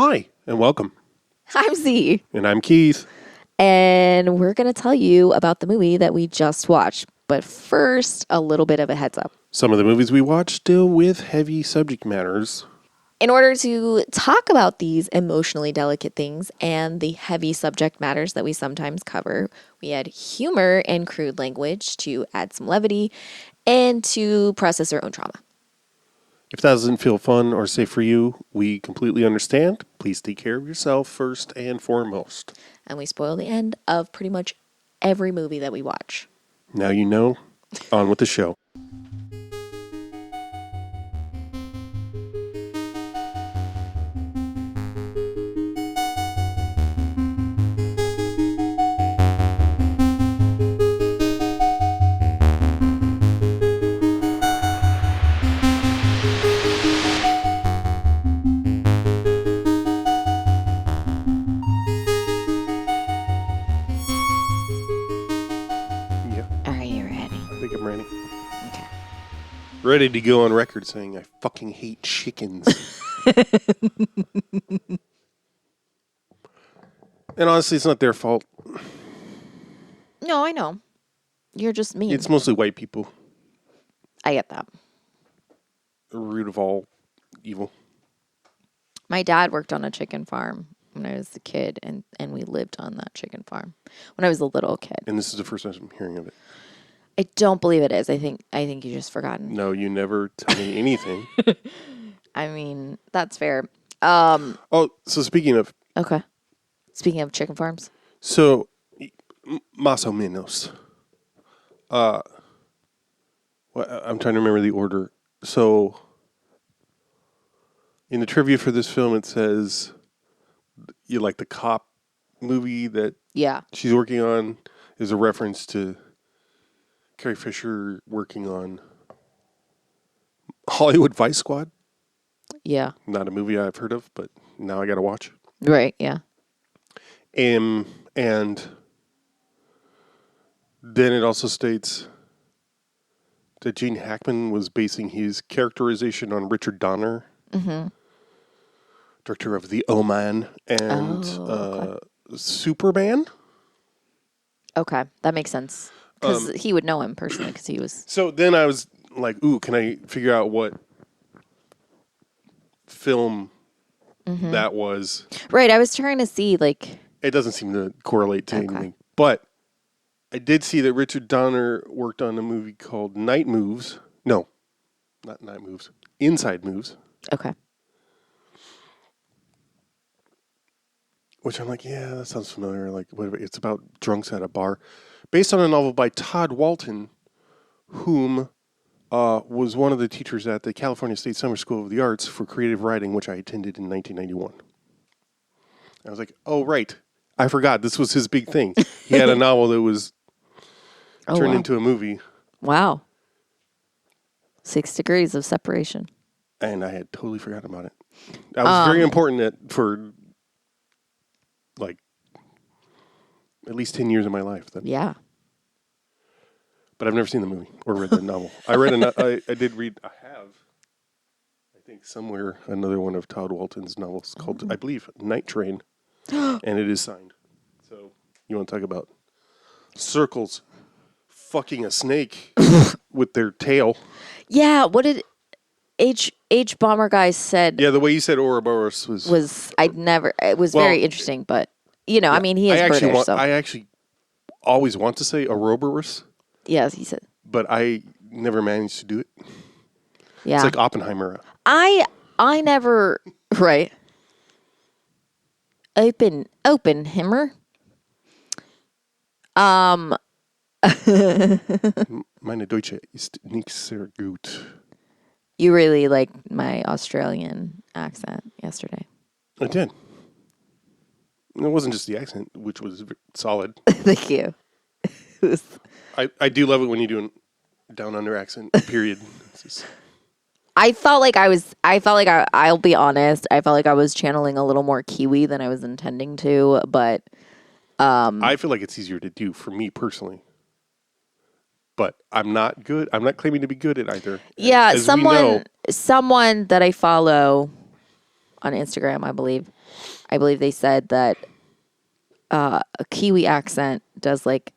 Hi, and welcome. I'm Z. And I'm Keith. And we're going to tell you about the movie that we just watched. But first, a little bit of a heads up. Some of the movies we watch deal with heavy subject matters. In order to talk about these emotionally delicate things and the heavy subject matters that we sometimes cover, we add humor and crude language to add some levity and to process our own trauma. If that doesn't feel fun or safe for you, we completely understand. Please take care of yourself first and foremost. And we spoil the end of pretty much every movie that we watch. Now you know. On with the show. Ready to go on record saying I fucking hate chickens. And honestly, it's not their fault. No, I know. You're just mean. It's mostly white people. I get that. The root of all evil. My dad worked on a chicken farm when I was a kid, and we lived on that chicken farm when I was a little kid. And this is the first time I'm hearing of it. I don't believe it is. I think you just forgotten. No, you never tell me anything. I mean, that's fair. So speaking of... Okay. Speaking of chicken farms. So, más o menos. I'm trying to remember the order. So, in the trivia for this film, it says, you like the cop movie that she's working on is a reference to Carrie Fischer working on Hollywood Vice Squad. Yeah. Not a movie I've heard of, but now I got to watch. Right, yeah. And then it also states that Gene Hackman was basing his characterization on Richard Donner, director of The Omen and Superman. Okay, that makes sense. Because he would know him personally because he was... So then I was like, ooh, can I figure out what film that was? Right, I was trying to see, like... It doesn't seem to correlate to anything. But I did see that Richard Donner worked on a movie called Night Moves. No, not Night Moves. Inside Moves. Okay. Which I'm like, yeah, that sounds familiar. Like, whatever. It's about drunks at a bar. Based on a novel by Todd Walton, whom was one of the teachers at the California State Summer School of the Arts for creative writing, which I attended in 1991. I was like, oh, right. I forgot. This was his big thing. He had a novel that was turned into a movie. Wow. 6 degrees of separation. And I had totally forgotten about it. That was very important for, like, at least 10 years of my life. Yeah. But I've never seen the movie or read the novel. I did read, I think somewhere, another one of Todd Walton's novels called, I believe, Night Train. And it is signed. So, you want to talk about circles fucking a snake with their tail. Yeah, what did H. Bomber guy said? Yeah, the way you said Ouroboros was... it was very interesting, but... You know, I mean, he is British, so... I actually always want to say Ouroboros. Yes, he said. But I never managed to do it. Yeah. It's like Oppenheimer. I never... Right. Oppenheimer. Meine Deutsche ist nicht sehr gut. You really liked my Australian accent yesterday. I did. It wasn't just the accent, which was solid. Thank you. I do love it when you do a down under accent, period. I'll be honest, I felt like I was channeling a little more Kiwi than I was intending to, but... I feel like it's easier to do for me personally. But I'm not good. I'm not claiming to be good at either. Yeah, someone that I follow on Instagram, I believe they said that a Kiwi accent does like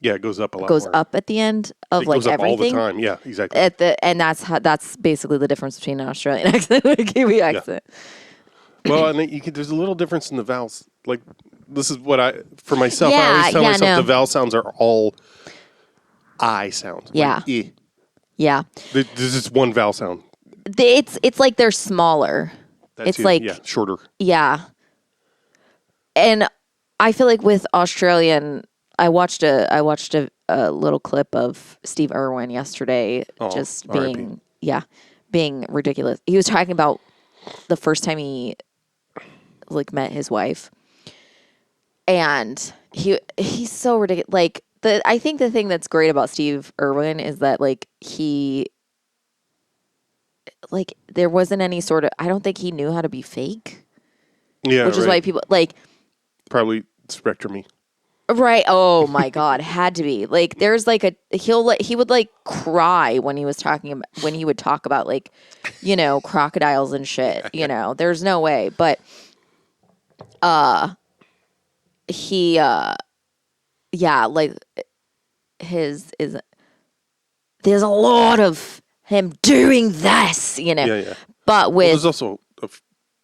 Yeah, it goes up a lot goes more. up at the end of It like goes up everything. all the time. Yeah, exactly. And that's basically the difference between an Australian accent and a Kiwi accent. Well, and there's a little difference in the vowels. Like, this is what for myself, I Yeah, always tell yeah, myself no. the vowel sounds are all I sounds. Yeah. Like, eh. Yeah. There's just one vowel sound. It's like they're smaller. That's It's like yeah, shorter. yeah. And I feel like with Australian, I watched a little clip of Steve Irwin yesterday, just being being ridiculous. He was talking about the first time he like met his wife, and he's so ridiculous. Like I think the thing that's great about Steve Irwin is that like there wasn't any sort of, I don't think he knew how to be fake. Yeah, which is why people like probably spectrumy. Right. Oh my God. Had to be. Like there's like he would like cry when he was when he would talk about like, crocodiles and shit, there's no way. But he like there's a lot of him doing this, Yeah. But there's also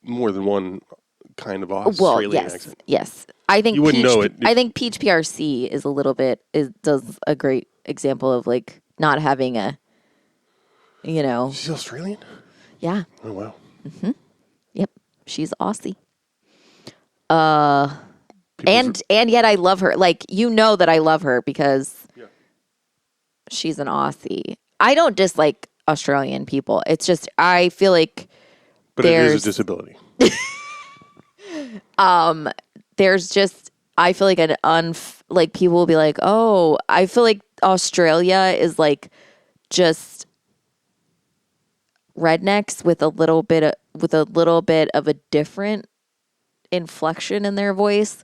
more than one kind of Australian accent. Yes. I think you wouldn't know it. I think Peach PRC is a little bit does a great example of like not having a, She's Australian? Yeah. Oh wow. Mm-hmm. Yep. She's Aussie. And yet I love her. Like, that I love her because she's an Aussie. I don't dislike Australian people. It's just I feel like it is a disability. There's just, I feel like like people will be like, oh, I feel like Australia is like just rednecks with a little bit of a different inflection in their voice.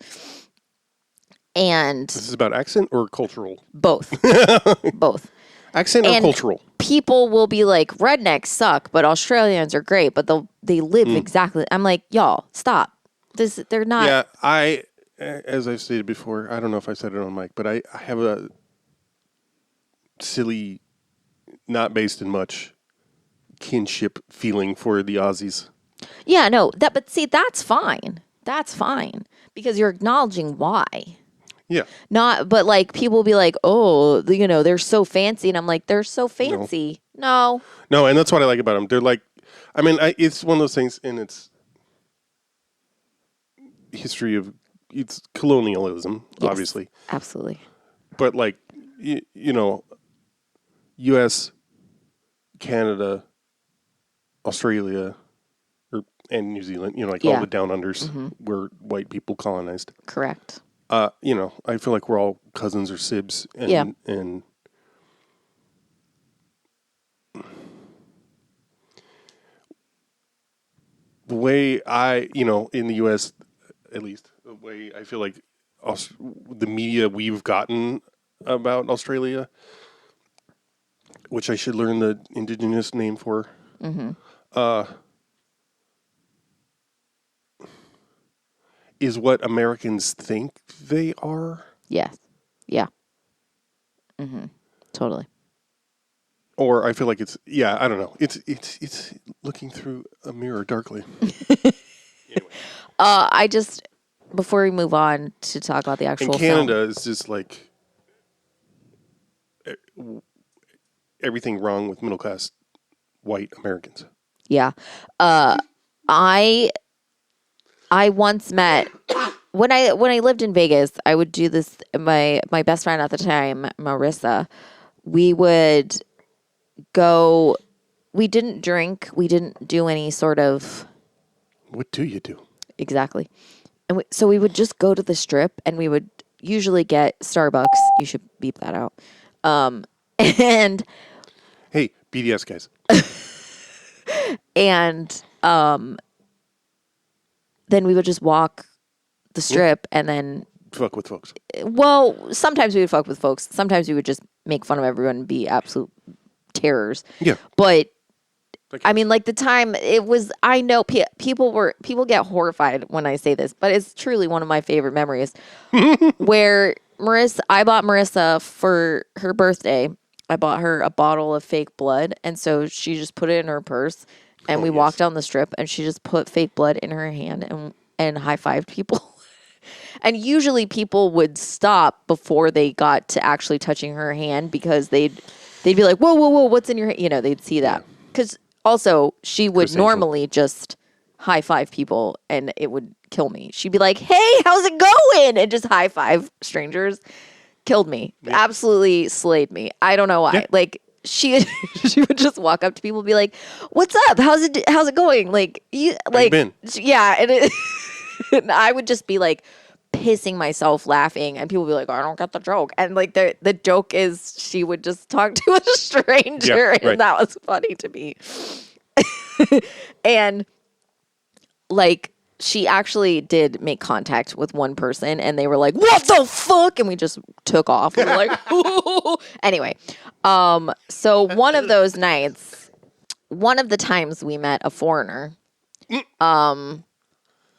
And this is about accent or cultural? Both. Both. Accent or cultural? People will be like, rednecks suck, but Australians are great, but they live exactly. I'm like, y'all, stop. They're not. Yeah, as I've stated before, I don't know if I said it on mic, but I have a silly, not based in much, kinship feeling for the Aussies. Yeah, no, but see, that's fine. That's fine because you're acknowledging why. Yeah. But like people will be like, oh, they're so fancy, and I'm like, they're so fancy. No, and that's what I like about them. They're like, I mean, it's one of those things in its history of it's colonialism, yes, obviously, absolutely. But like, U.S., Canada, Australia, and New Zealand, all the down unders where white people colonized. Correct. I feel like we're all cousins or sibs. And the way in the U.S., at least, the way I feel like the media we've gotten about Australia, which I should learn the indigenous name for, is what Americans think they are. Yes. Yeah. Totally. Or I feel like it's I don't know. It's looking through a mirror darkly. Anyway. I just before we move on to talk about the actual in Canada film, is just like everything wrong with middle class white Americans. Yeah. I once met when I lived in Vegas, I would do this. My best friend at the time, Marissa, we would go. We didn't drink. We didn't do any sort of. What do you do? Exactly. And so we would just go to the Strip, and we would usually get Starbucks. You should beep that out. And hey, BDS guys. And then we would just walk the Strip and then fuck with folks. Well, sometimes we would fuck with folks. Sometimes we would just make fun of everyone and be absolute terrors. Yeah. But I mean, like the time it was, I know people get horrified when I say this, but it's truly one of my favorite memories where I bought Marissa for her birthday. I bought her a bottle of fake blood. And so she just put it in her purse and we walked down the strip and she just put fake blood in her hand and high-fived people. And usually people would stop before they got to actually touching her hand because they'd be like, whoa, whoa, whoa, what's in your hand? You know, they'd see that. Because also she would normally just high five people and it would kill me. She'd be like, hey, how's it going? And just high five strangers. Killed me. Yeah. Absolutely slayed me. I don't know why. Yeah. Like she would just walk up to people and be like, what's up? How's it going? Like, how you been? Yeah. And I would just be like pissing myself laughing and people would be like, oh, I don't get the joke. And like the joke is she would just talk to a stranger and that was funny to me. And like she actually did make contact with one person and they were like, what the fuck? And we just took off. We were like, ooh. Anyway. So one of those nights, one of the times we met a foreigner,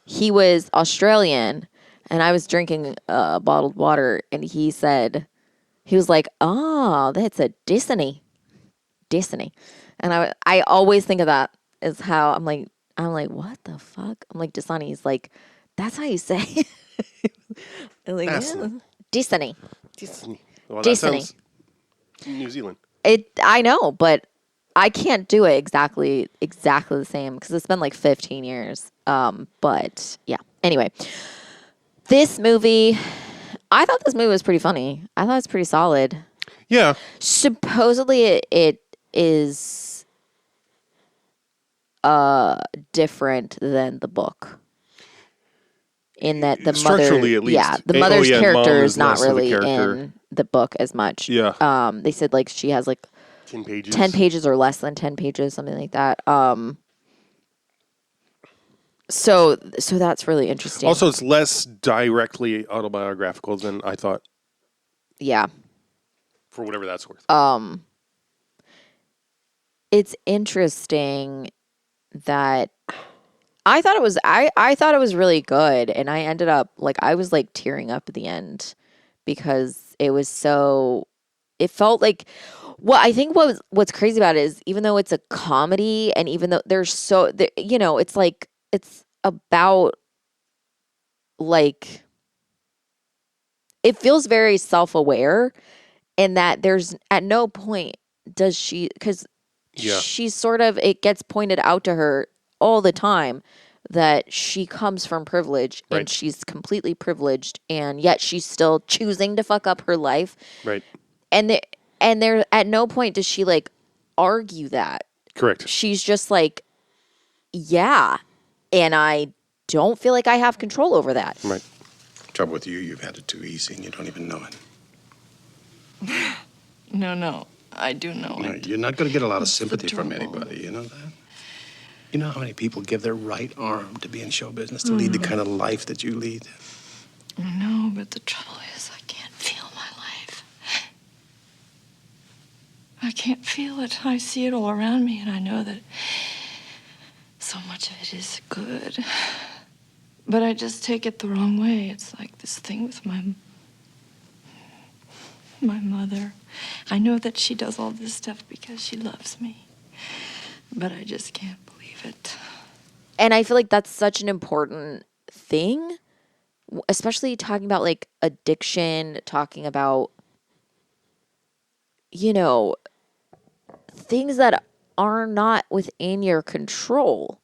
he was Australian and I was drinking bottled water and he was like, oh, that's a Disney. And I always think of that as how I'm like, what the fuck? I'm like, Dasani. He's like, that's how you say it. I'm like, yeah. Disney. Well, that sounds New Zealand. I know, but I can't do it exactly the same because it's been like 15 years. But yeah. Anyway, this movie, I thought this movie was pretty funny. I thought it's pretty solid. Yeah. Supposedly it is different than the book in that the structurally mother, at least, the mother's character is not really in the book as much. Yeah. They said like she has like 10 pages or less than 10 pages, something like that. So that's really interesting. Also, it's less directly autobiographical than I thought. Yeah. For whatever that's worth. It's interesting that I thought it was really good, and I ended up like I was like tearing up at the end because it felt like I think what's crazy about it is even though it's a comedy and even though it's like it's about like it feels very self-aware in that there's at no point does she because she's sort of, it gets pointed out to her all the time that she comes from privilege and she's completely privileged and yet she's still choosing to fuck up her life. Right. And there at no point does she like argue that. Correct. She's just like, yeah. And I don't feel like I have control over that. Right. Trouble with you've had it too easy and you don't even know it. No. I do know it. You're not going to get a lot of sympathy from anybody, you know that? You know how many people give their right arm to be in show business, to lead the kind of life that you lead? No, but the trouble is I can't feel my life. I can't feel it. I see it all around me, and I know that so much of it is good. But I just take it the wrong way. It's like this thing with my mother. I know that she does all this stuff because she loves me. But I just can't believe it. And I feel like that's such an important thing, especially talking about like addiction, talking about, things that are not within your control.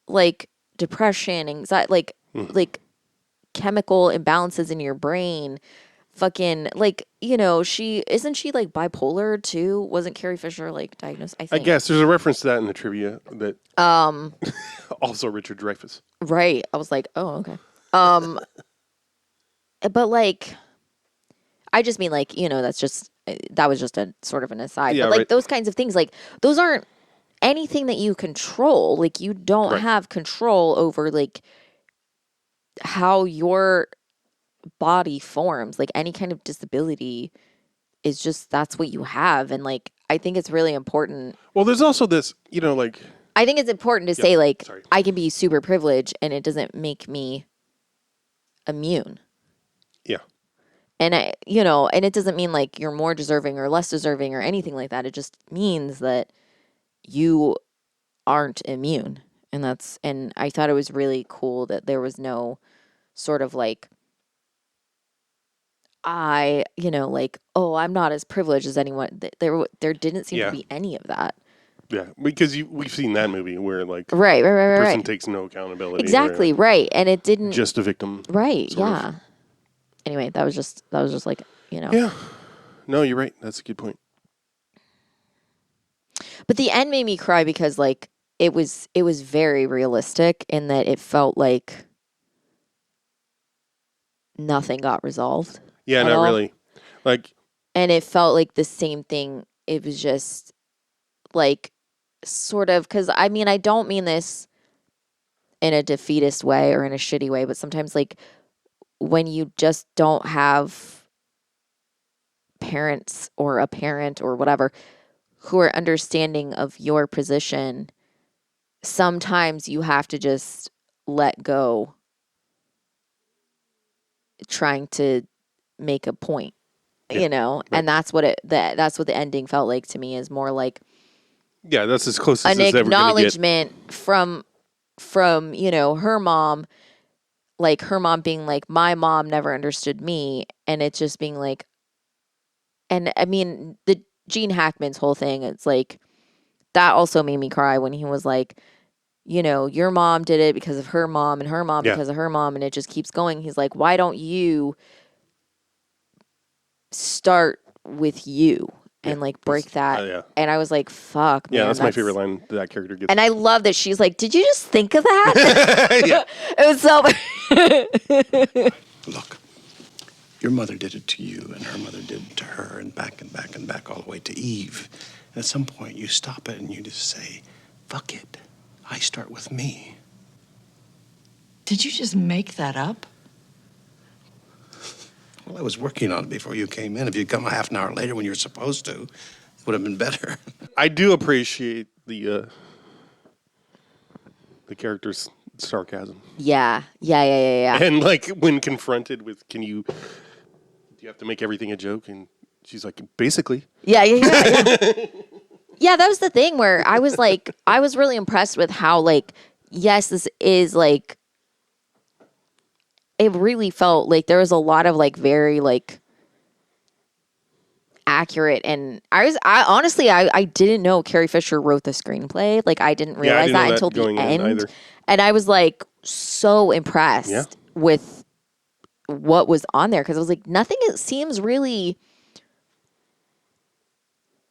Like depression, anxiety, like chemical imbalances in your brain. Fucking like she like bipolar too? Wasn't Carrie Fisher like diagnosed? I guess there's a reference to that in the trivia that also Richard Dreyfuss. Right. I was like, oh, okay. But like I just mean like that was just a sort of an aside. Yeah, but like those kinds of things, like those aren't anything that you control. Like you don't have control over like how your body forms. Like any kind of disability is just that's what you have. And like I think it's really important. Well, there's also this, like I think it's important to say like sorry. I can be super privileged and it doesn't make me immune. Yeah. And and it doesn't mean like you're more deserving or less deserving or anything like that. It just means that you aren't immune. And I thought it was really cool that there was no sort of like like, oh, I'm not as privileged as anyone. There didn't seem to be any of that. Yeah, because we've seen that movie where like right, the person right. takes no accountability. Exactly, right. And it didn't just a victim. Right, yeah. Of. Anyway, that was just like, Yeah. No, you're right. That's a good point. But the end made me cry because like it was very realistic in that it felt like nothing got resolved. Yeah, not all. really. Like, and it felt like the same thing. It was just like sort of, because I mean, I don't mean this in a defeatist way or in a shitty way, but sometimes like when you just don't have parents or a parent or whatever who are understanding of your position, sometimes you have to just let go trying to make a point, right. And that's what that's what the ending felt like to me, is more like that's as close as an it's ever gonna get. acknowledgement from her mom, like her mom being like, my mom never understood me, and it's just being like, and I mean the Gene Hackman's whole thing, it's like that also made me cry when he was like, your mom did it because of her mom and her mom because of her mom, and it just keeps going. He's like, why don't you start with you and like break that? And I was like, fuck, man. Yeah, that's my favorite line that character gets. And I love that she's like, did you just think of that? It was so Look, your mother did it to you, and her mother did it to her, and back and back and back all the way to Eve. And at some point, you stop it and you just say, fuck it. I start with me. Did you just make that up? Well, I was working on it before you came in. If you'd come a half an hour later when you were supposed to, it would have been better. I do appreciate the character's sarcasm. Yeah. And like when confronted with, do you have to make everything a joke? And she's like, basically. Yeah. Yeah, that was the thing where I was like, I was really impressed with how like, yes, this is like, it really felt like there was a lot of like very like accurate, and I honestly didn't know Carrie Fisher wrote the screenplay. Like I didn't realize that until the end. And I was like so impressed with what was on there, because I was like, nothing seems really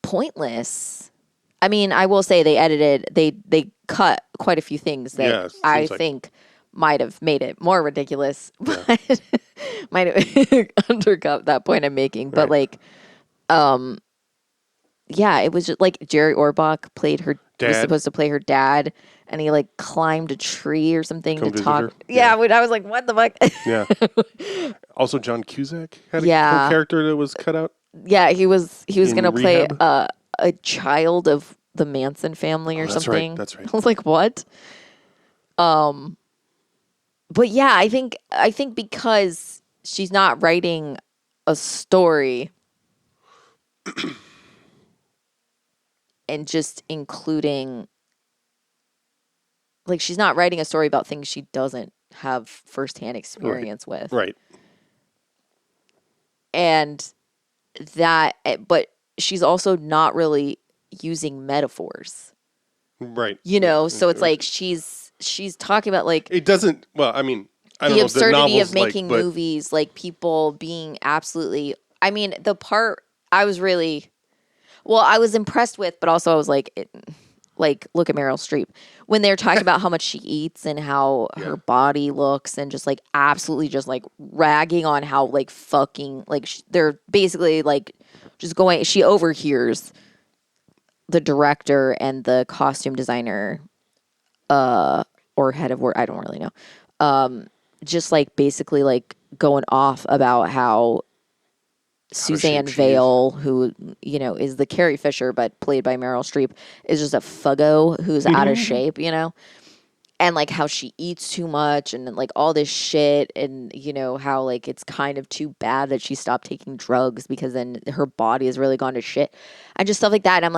pointless. I mean, I will say they cut quite a few things that I think might have made it more ridiculous, but might have undercut that point I'm making. But like, it was just like Jerry Orbach was supposed to play her dad, and he like climbed a tree or something to talk. Her. Yeah, I was like, what the fuck? Yeah. Also, John Cusack had a character that was cut out. Yeah, he was going to play a child of the Manson family or something. That's right. I was like, what? But yeah, I think because she's not writing a story and just including, like, she's not writing a story about things she doesn't have firsthand experience with. Right. And but she's also not really using metaphors. Right. So it's like she's talking about like it doesn't. Well, I mean, I don't the know absurdity the of making movies, like people being absolutely. I mean, the part I was impressed with, but also I was like, look at Meryl Streep when they're talking about how much she eats and how her body looks, and just like absolutely just like ragging on how like fucking like they're basically like just going. She overhears the director and the costume designer, or head of work, I don't really know, just like basically like going off about how Suzanne shape she is. Vale, who, you know, is the Carrie Fisher, but played by Meryl Streep, is just a fuggo who's out of shape, you know? And like how she eats too much and like all this shit. And, you know, how like it's kind of too bad that she stopped taking drugs because then her body has really gone to shit. And just stuff like that. And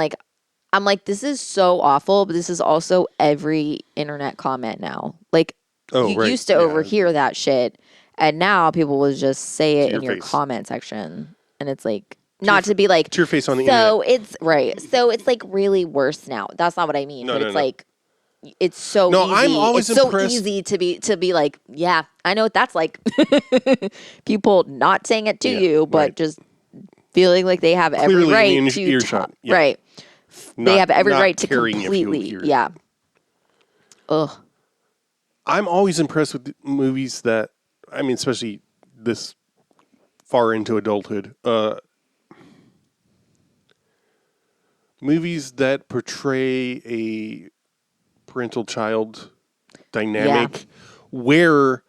I'm like, this is so awful, but this is also every internet comment now. Like, you right. used to overhear that shit, and now people will just say it your in your face. comment section. And it's like, not to be like, to your face on the so internet. it's right. So it's like really worse now. That's not what I mean. No, but no, it's no. like, it's so No, easy. I'm always it's impressed. so easy to be like, yeah, I know what that's like. People not saying it to Yeah, you, but right. just feeling like they have every Clearly right in to earshot. talk. Yeah. Right. They have every not right to caring if you completely. hear it. Yeah. Ugh. I'm always impressed with the movies that, I mean, especially this far into adulthood, movies that portray a parental-child dynamic where,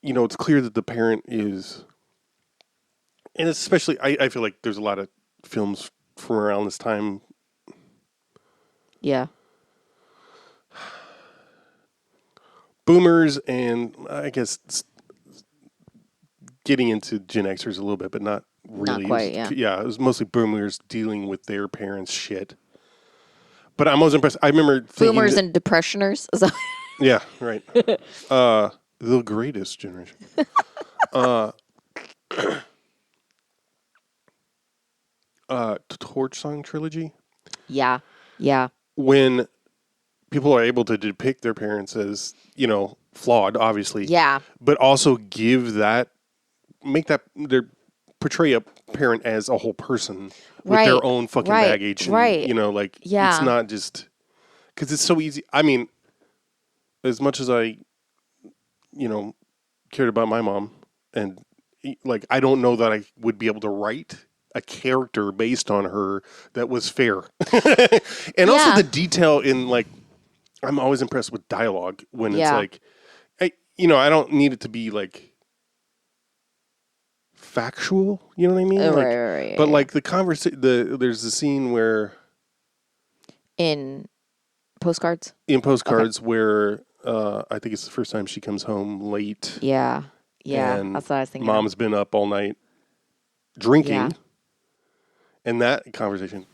you know, it's clear that the parent is, and especially, I feel like there's a lot of films from around this time. Yeah. Boomers and I guess getting into Gen Xers a little bit, but not really. Not quite, It was mostly boomers dealing with their parents' shit. But I'm always impressed. I remember thinking Boomers and depressioners. So- yeah, right. The greatest generation. Torch Song Trilogy. yeah. Yeah. When people are able to depict their parents as, you know, flawed, obviously. Yeah. But also portray a parent as a whole person with Right. their own fucking Right. baggage. And, Right. you know, like, Yeah. it's not just, because it's so easy. I mean, as much as I, you know, cared about my mom, and like, I don't know that I would be able to write a character based on her that was fair. And also the detail in, like, I'm always impressed with dialogue when it's like, I don't need it to be like factual, you know what I mean? Like, Right. but like the conversation, there's the scene where In Postcards? in Postcards where I think it's the first time she comes home late. Yeah. Yeah. And That's what I was thinking. Mom's been up all night drinking. Yeah. And that conversation.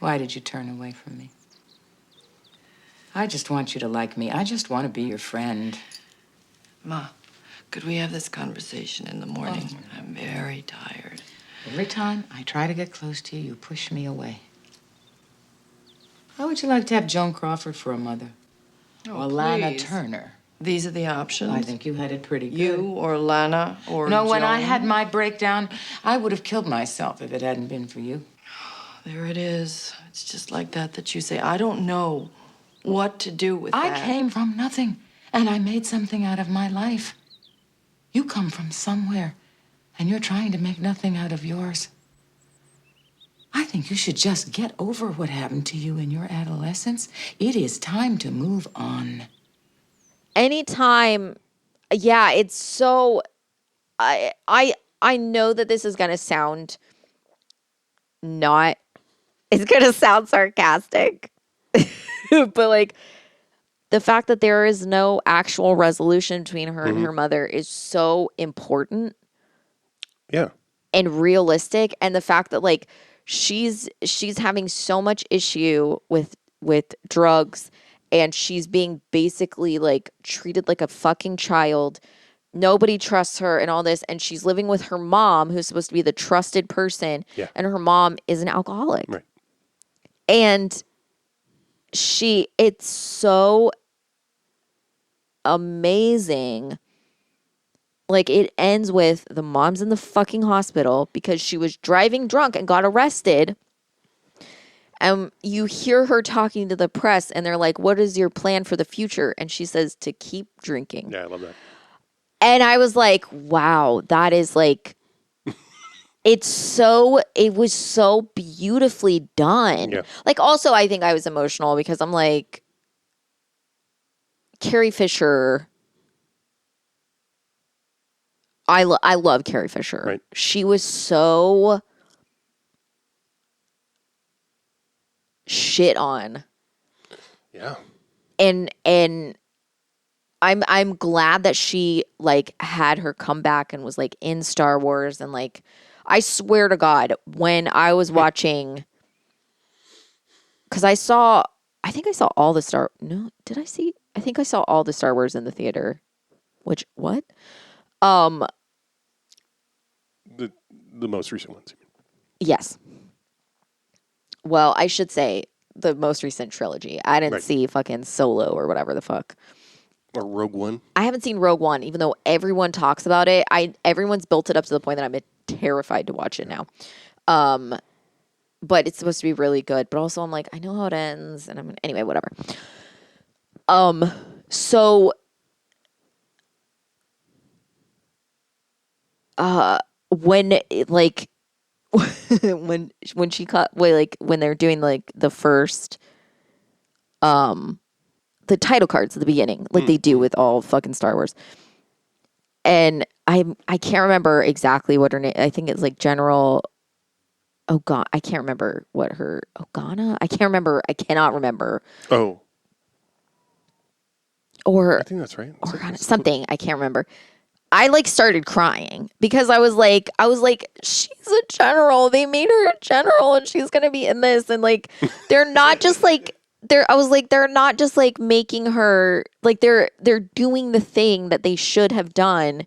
Why did you turn away from me? I just want you to like me. I just want to be your friend. Ma, could we have this conversation in the morning? I'm very tired. Every time I try to get close to you, you push me away. How would you like to have Joan Crawford for a mother? Oh, or Lana please. Turner? These are the options. I think you had it pretty good. You or Lana or No, when I Joan? had my breakdown, I would have killed myself if it hadn't been for you. There it is. It's just like that you say. I don't know what to do with I that. came from nothing, and I made something out of my life. You come from somewhere, and you're trying to make nothing out of yours. I think you should just get over what happened to you in your adolescence. It is time to move on. Anytime, yeah, it's so. I know that this is gonna sound not. It's gonna sound sarcastic, but like the fact that there is no actual resolution between her and her mother is so important. Yeah. And realistic, and the fact that like she's having so much issue with drugs, and she's being basically like treated like a fucking child. Nobody trusts her and all this, and she's living with her mom, who's supposed to be the trusted person, and her mom is an alcoholic. Right. And it's so amazing. Like, it ends with the mom's in the fucking hospital because she was driving drunk and got arrested. And you hear her talking to the press, and they're like, what is your plan for the future? And she says, to keep drinking. Yeah, I love that. And I was like, wow, that is like, it was so beautifully done. Yeah. Like, also, I think I was emotional because I'm like, Carrie Fisher, I love Carrie Fisher. Right. She was so shit on. Yeah. And I'm glad that she like had her comeback and was like in Star Wars, and like I swear to God, when I was watching, because I think I saw all the Star. No, did I see? I think I saw all the Star Wars in the theater. Which what? The most recent ones. Yes. Well, I should say the most recent trilogy. I didn't Right. see fucking Solo or whatever the fuck. Or Rogue One. I haven't seen Rogue One, even though everyone talks about it. Everyone's built it up to the point that I'm terrified to watch it now. But it's supposed to be really good. But also, I'm like, I know how it ends, and anyway, whatever. So, when like when she cut, like when they're doing like the first, the title cards at the beginning, like they do with all fucking Star Wars. And I can't remember exactly what her name. I think it's like General. Oh God, I can't remember what her Ogana. I can't remember. I cannot remember. Oh, Or I think that's right. something. I can't remember. I like started crying because I was like, she's a general. They made her a general, and she's gonna be in this. And like, they're not just like I was like, they're not just like making her like they're doing the thing that they should have done,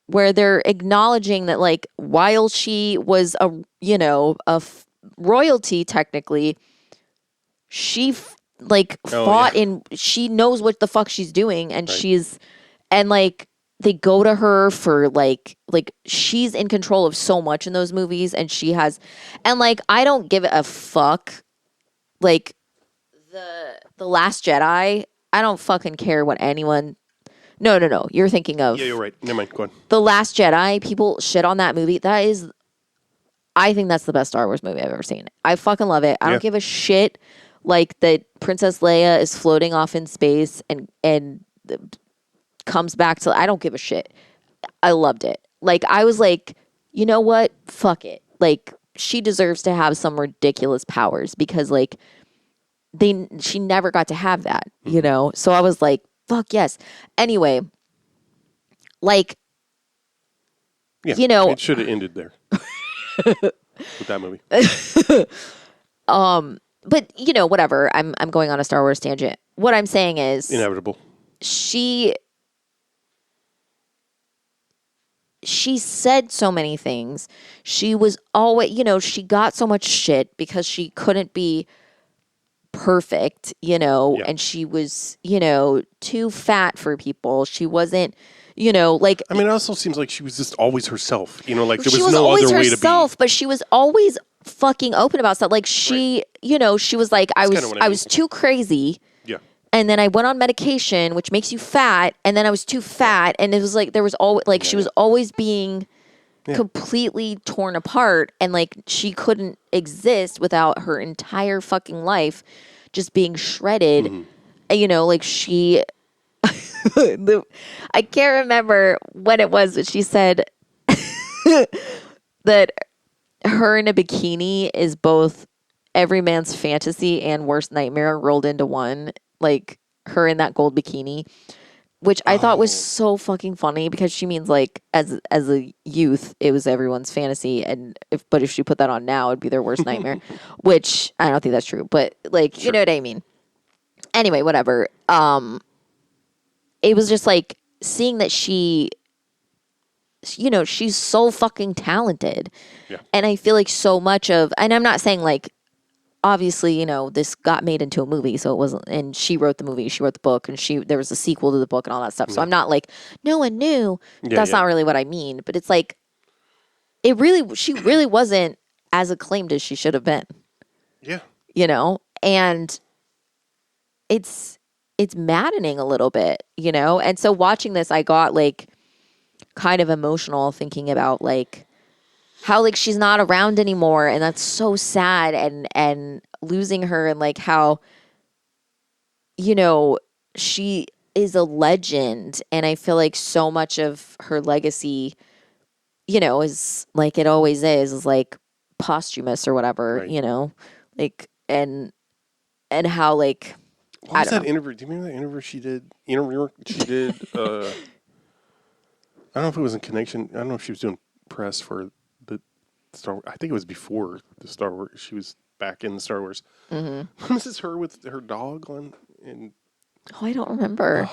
where they're acknowledging that like while she was a royalty technically, she fought in. She knows what the fuck she's doing, and Right. and like. They go to her for like she's in control of so much in those movies, and she has, and like I don't give a fuck. Like the Last Jedi, I don't fucking care what anyone. No. You're thinking of Yeah, you're right. Never mind. Go on. The Last Jedi. People shit on that movie. That is, I think that's the best Star Wars movie I've ever seen. I fucking love it. I don't give a shit. Like that Princess Leia is floating off in space and comes back to, I don't give a shit. I loved it. Like I was like, you know what? Fuck it. Like she deserves to have some ridiculous powers because like she never got to have that, you know? So I was like, fuck yes. Anyway, like Yeah, you know, it should have ended there with that movie. but you know, whatever. I'm going on a Star Wars tangent. What I'm saying is Inevitable. she said so many things. She was always, she got so much shit because she couldn't be perfect, and she was, too fat for people. She wasn't, like. I mean, it also seems like she was just always herself. Like there she was was no always other way herself, to be. but she was always fucking open about stuff. Like she, she was like, I was too crazy. Yeah. And then I went on medication, which makes you fat. And then I was too fat. And it was like, there was always, like, she was always being completely torn apart. And like, she couldn't exist without her entire fucking life just being shredded. And, like she, I can't remember when it was, but she said that her in a bikini is both every man's fantasy and worst nightmare rolled into one. Like her in that gold bikini, which I thought was so fucking funny because she means like as a youth it was everyone's fantasy, and if she put that on now it'd be their worst nightmare, which I don't think that's true, but like you know what I mean. Anyway, whatever. It was just like seeing that she's so fucking talented, and I feel like so much of, and I'm not saying like. Obviously, this got made into a movie, so it wasn't, and she wrote the movie, she wrote the book, and there was a sequel to the book and all that stuff. So I'm not like, no one knew. That's not really what I mean. But it's like, she really wasn't as acclaimed as she should have been. Yeah. And it's maddening a little bit, And so watching this, I got like kind of emotional thinking about like, how like she's not around anymore, and that's so sad, and losing her, and like how she is a legend, and I feel like so much of her legacy, is like it always is like posthumous or whatever, Right. like and how like What I was don't that know. interview? Do you remember that interview she did? Interview she did. I don't know if it was in connection. I don't know if she was doing press for the Star Wars. I think it was before the Star Wars. She was back in the Star Wars. Mm-hmm. This is her with her dog on, and Oh, I don't remember.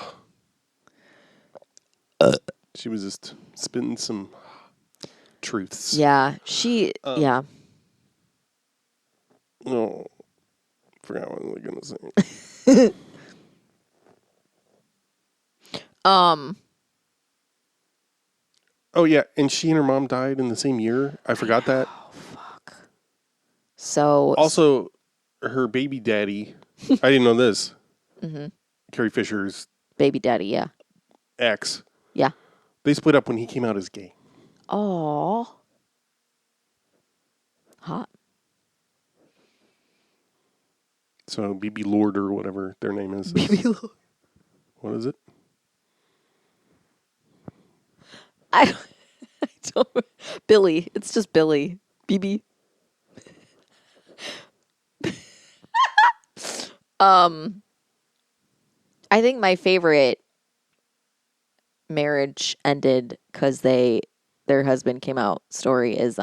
she was just spitting some truths. Yeah, yeah. Oh, forgot what I was gonna say. Um, Oh yeah, and she and her mom died in the same year. I forgot that. oh fuck. So Also, her baby daddy. I didn't know this. hmm Carrie Fisher's baby daddy, yeah. ex. Yeah. They split up when he came out as gay. Oh. Hot. So BB Lord or whatever their name is. Baby Lord. What is it? I don't, I don't Billy. It's just Billy. BB. I think my favorite marriage ended because their husband came out story is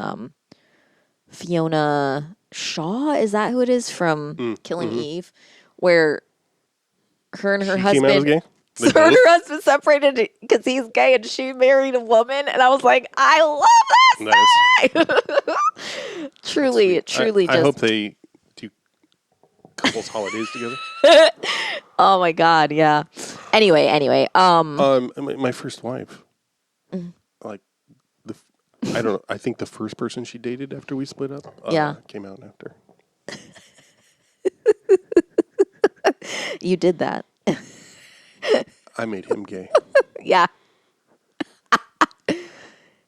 Fiona Shaw. Is that who it is from Killing Eve? Where her and her She came out as husband. gay? So They her and both? her husband separated because he's gay and she married a woman, and I was like, I love Nice. truly, Sweet. truly, I just hope they do couples holidays together. oh my god, yeah. Anyway, My first wife, like I don't know. I think the first person she dated after we split up, Yeah. came out after. you did that, I made him gay. yeah.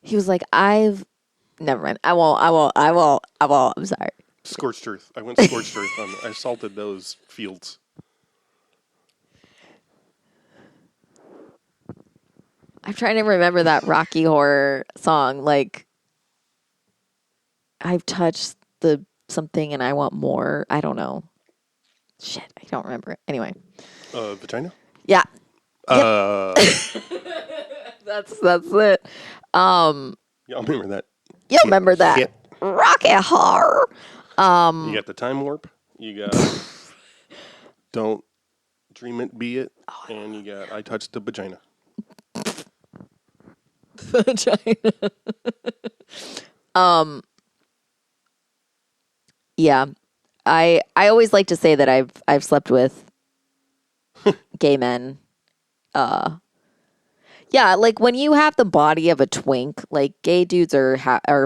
He was like, never mind. I won't. I'm sorry. Scorched earth. I went scorched earth on. I salted those fields. I'm trying to remember that Rocky Horror song. Like, I've touched the something and I want more. I don't know. Shit, I don't remember it. Anyway, Vagina. yeah, Y'all that's it. remember that? You'll remember that Hit. Rocky Horror. You got the time warp. You got don't dream it, be it, and you got I touched the vagina. Vagina. Yeah. I always like to say that I've slept with gay men. Yeah, like when you have the body of a twink, like gay dudes are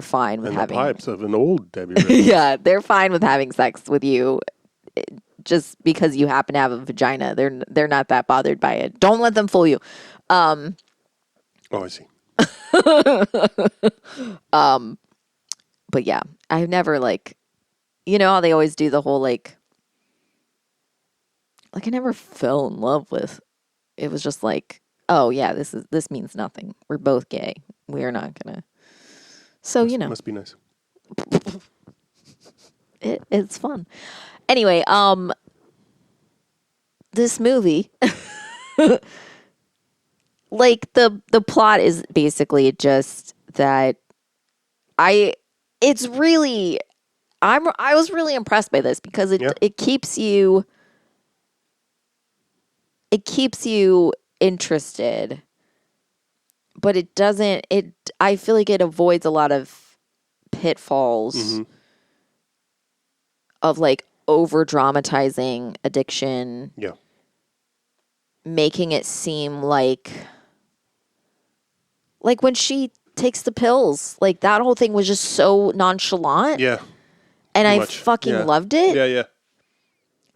fine with And the having pipes of an old Debbie Reynolds. yeah, they're fine with having sex with you just because you happen to have a vagina. They're not that bothered by it. Don't let them fool you. Oh, I see. But yeah, I've never like how they always do the whole like I never fell in love with. It was just like, oh yeah, this means nothing. We're both gay. We are not gonna. So Must be nice. it's fun. Anyway, this movie, like the plot is basically just that I was really impressed by this because it keeps you interested, but it doesn't I feel like it avoids a lot of pitfalls of like over dramatizing addiction, Yeah. making it seem like when she takes the pills, like that whole thing was just so nonchalant. Yeah. And I much. fucking Yeah. loved it. Yeah.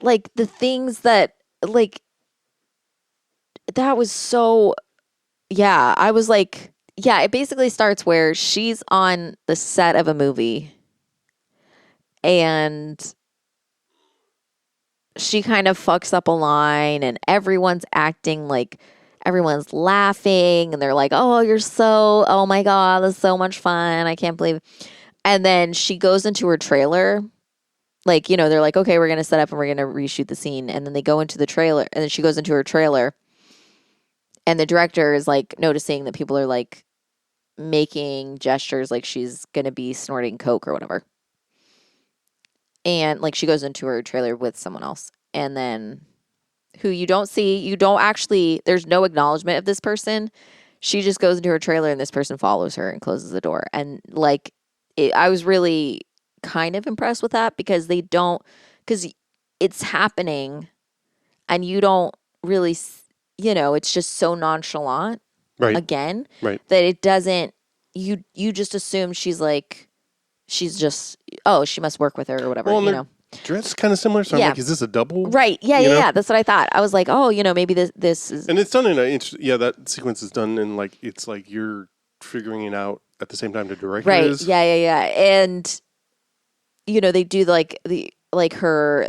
Like the things that like that was so yeah, I was like yeah, it basically starts where she's on the set of a movie and she kind of fucks up a line and everyone's acting like everyone's laughing and they're like, oh my God, that's so much fun. I can't believe it. And then she goes into her trailer. Like, they're like, okay, we're going to set up and we're going to reshoot the scene. And then they go into the trailer and then she goes into her trailer and the director is like noticing that people are like making gestures like she's going to be snorting coke or whatever. And like she goes into her trailer with someone else. And then who you don't see, there's no acknowledgement of this person. She just goes into her trailer and this person follows her and closes the door. And like, I was really kind of impressed with that because because it's happening and you don't really, it's just so nonchalant again that it doesn't, you just assume she's just, she must work with her or whatever, Dress kind of similar, so I'm like, is this a double? Right. Yeah. That's what I thought. I was like, maybe this is. And it's done in that sequence is done in like, it's like you're figuring it out at the same time the director is. Yeah. And, they do her,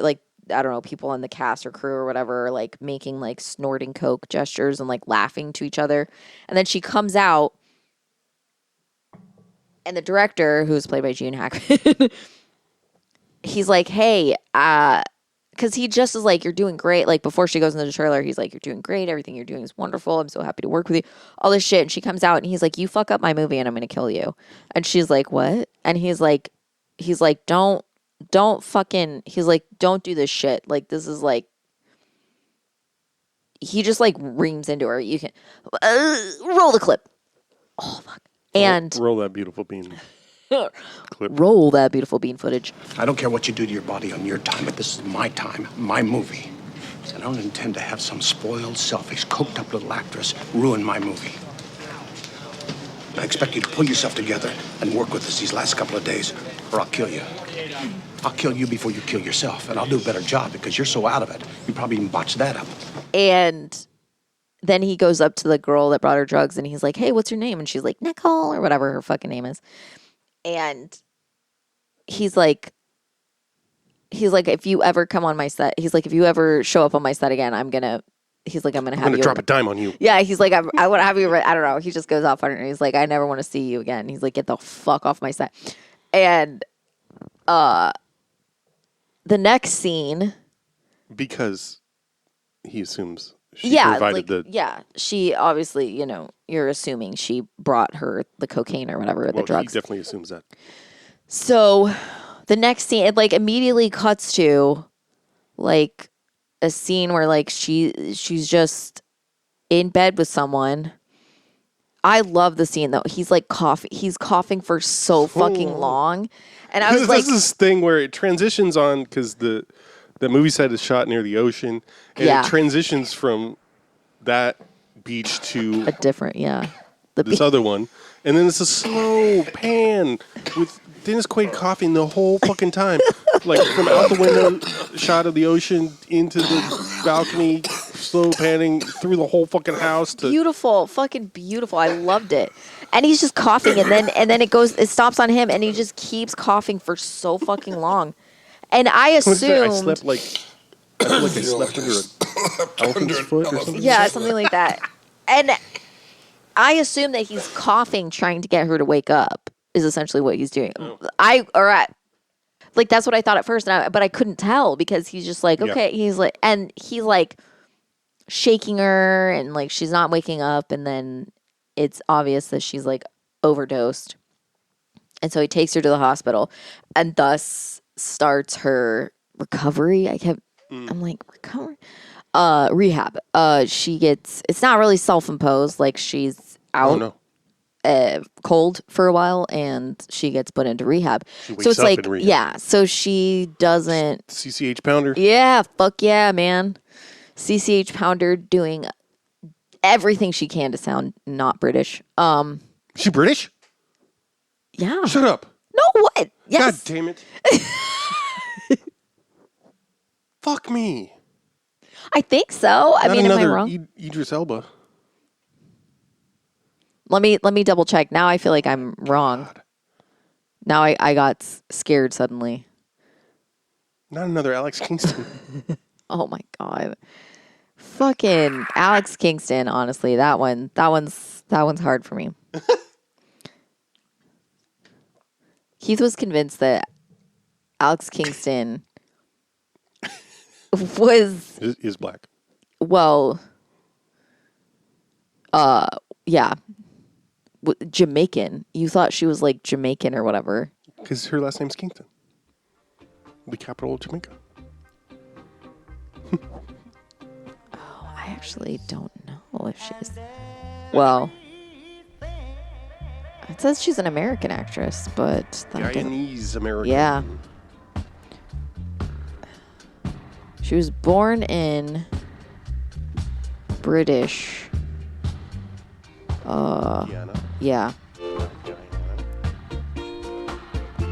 I don't know, people on the cast or crew or whatever, like making like snorting coke gestures and like laughing to each other. And then she comes out and the director, who's played by Gene Hackman, he's like, hey, because he just is like, you're doing great. Like before she goes into the trailer, he's like, you're doing great. Everything you're doing is wonderful. I'm so happy to work with you. All this shit. And she comes out and he's like, you fuck up my movie and I'm going to kill you. And she's like, what? And he's like, don't do this shit. Like, this is like, he just like reams into her. You can roll the clip. Oh, fuck. And roll that beautiful bean clip. Roll that beautiful bean footage. I don't care what you do to your body on your time, but this is my time, my movie. And I don't intend to have some spoiled, selfish, coked up little actress ruin my movie. I expect you to pull yourself together and work with us these last couple of days, or I'll kill you. I'll kill you before you kill yourself, and I'll do a better job because you're so out of it. You probably even botched that up. And then he goes up to the girl that brought her drugs, and he's like, hey, what's your name? And she's like, Nicole, or whatever her fucking name is. And he's like, if you ever come on my set, he's like, if you ever show up on my set again, I'm going to drop a dime on you. Yeah. He's like, I want to have you. I don't know. He just goes off on her. He's like, I never want to see you again. He's like, get the fuck off my set. And, the next scene. Because he assumes she provided she obviously, you're assuming she brought her the cocaine or whatever, the drugs. He definitely assumes that. So the next scene, it like immediately cuts to like a scene where like she's just in bed with someone. I love the scene though. He's like coughing. He's coughing for so fucking long. And I was like, this is this thing where it transitions on because the movie set is shot near the ocean, and it transitions from that beach to a different, this other one, and then it's a slow pan with Dennis Quaid coughing the whole fucking time, like from out the window shot of the ocean into the balcony, slow panning through the whole fucking house. Beautiful, fucking beautiful. I loved it. And he's just coughing, and then it stops on him, and he just keeps coughing for so fucking long. And I assumed I slept like I slept under an elephant's foot or something. Yeah, something like that. And I assume that he's coughing, trying to get her to wake up. Is essentially what he's doing. Like that's what I thought at first, but I couldn't tell because he's just like, okay, he's like shaking her, and like she's not waking up, and then it's obvious that she's like overdosed, and so he takes her to the hospital, and thus starts her recovery. I'm like, recovery, rehab. It's not really self-imposed, like she's out. Oh, no. Cold for a while, and she gets put into rehab. She wakes so it's up like, in rehab. so she doesn't. CCH Pounder. Yeah, fuck yeah, man. CCH Pounder doing everything she can to sound not British. She British? Yeah. Shut up. No, what? Yes. God damn it. Fuck me. I think so. I mean, am I wrong? Idris Elba. Let me double check. Now I feel like I'm wrong. God. Now I got scared suddenly. Not another Alex Kingston. Oh my God. Fucking Alex Kingston, honestly, that one's hard for me. Keith was convinced that Alex Kingston was Is black. well, yeah, Jamaican. You thought she was like Jamaican or whatever. Because her last name's Kingston. The capital of Jamaica. I actually don't know if she's. Well, it says she's an American actress, but that doesn't- Guyanese American. yeah. She was born in British. Guyana. Yeah.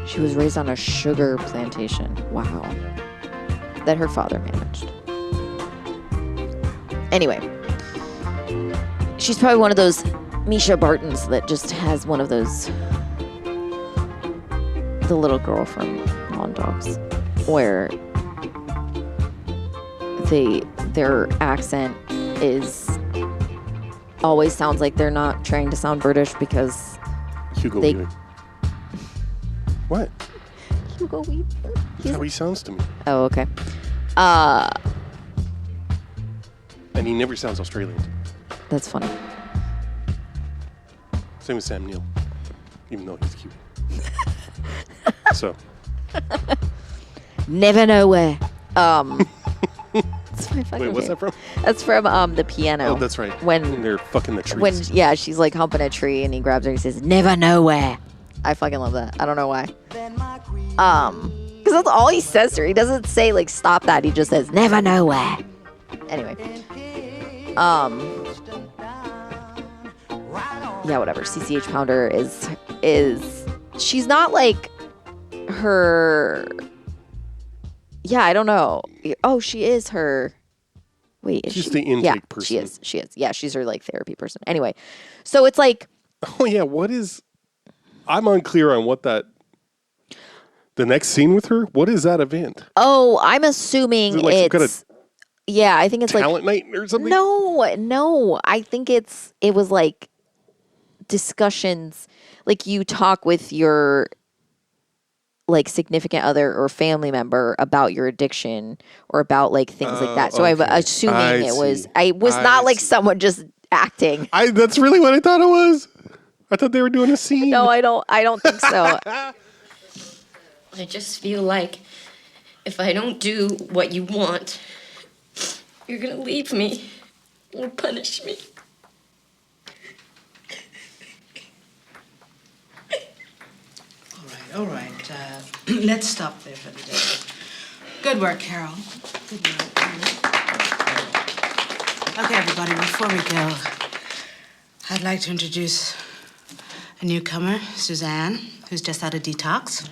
She was raised on a sugar plantation. Wow. That her father managed. Anyway. She's probably one of those Misha Bartons that just has one of those. The little girl from Lawn Dogs. Where their accent is always sounds like they're not trying to sound British because Hugo they- Weaving. What? Hugo Weaving. That's how he sounds to me. Oh, okay. And he never sounds Australian. That's funny. Same with Sam Neill. Even though he's cute. So. Never know where. It's my fucking Wait, what's that favorite. from? That's from the piano. Oh, that's right. When they're fucking the trees. yeah, she's like humping a tree and he grabs her and he says, "Never know where." I fucking love that. I don't know why. Because that's all he says to her. He doesn't say like stop that. He just says, "Never know where." Anyway. Yeah, whatever. CCH Pounder is she's not like her. Yeah, I don't know. Oh, she is her. Wait, is She's she? the intake yeah, person. She is. Yeah, she's her like therapy person. Anyway, so it's like. Oh, yeah. What is. I'm unclear on what that. The next scene with her? What is that event? Oh, I'm assuming Is it like some kind it's. Yeah, I think it's like. Talent night or something? No. I think it was like discussions, like you talk with your like significant other or family member about your addiction or about like things like that. So I'm okay. assuming I was not like see. someone just acting. That's really what I thought it was. I thought they were doing a scene. No, I don't think so. I just feel like if I don't do what you want, you're gonna leave me or punish me. All right. Let's stop there for the day. Good work, Carol. Good work. Okay, everybody, before we go, I'd like to introduce a newcomer, Suzanne, who's just out of detox.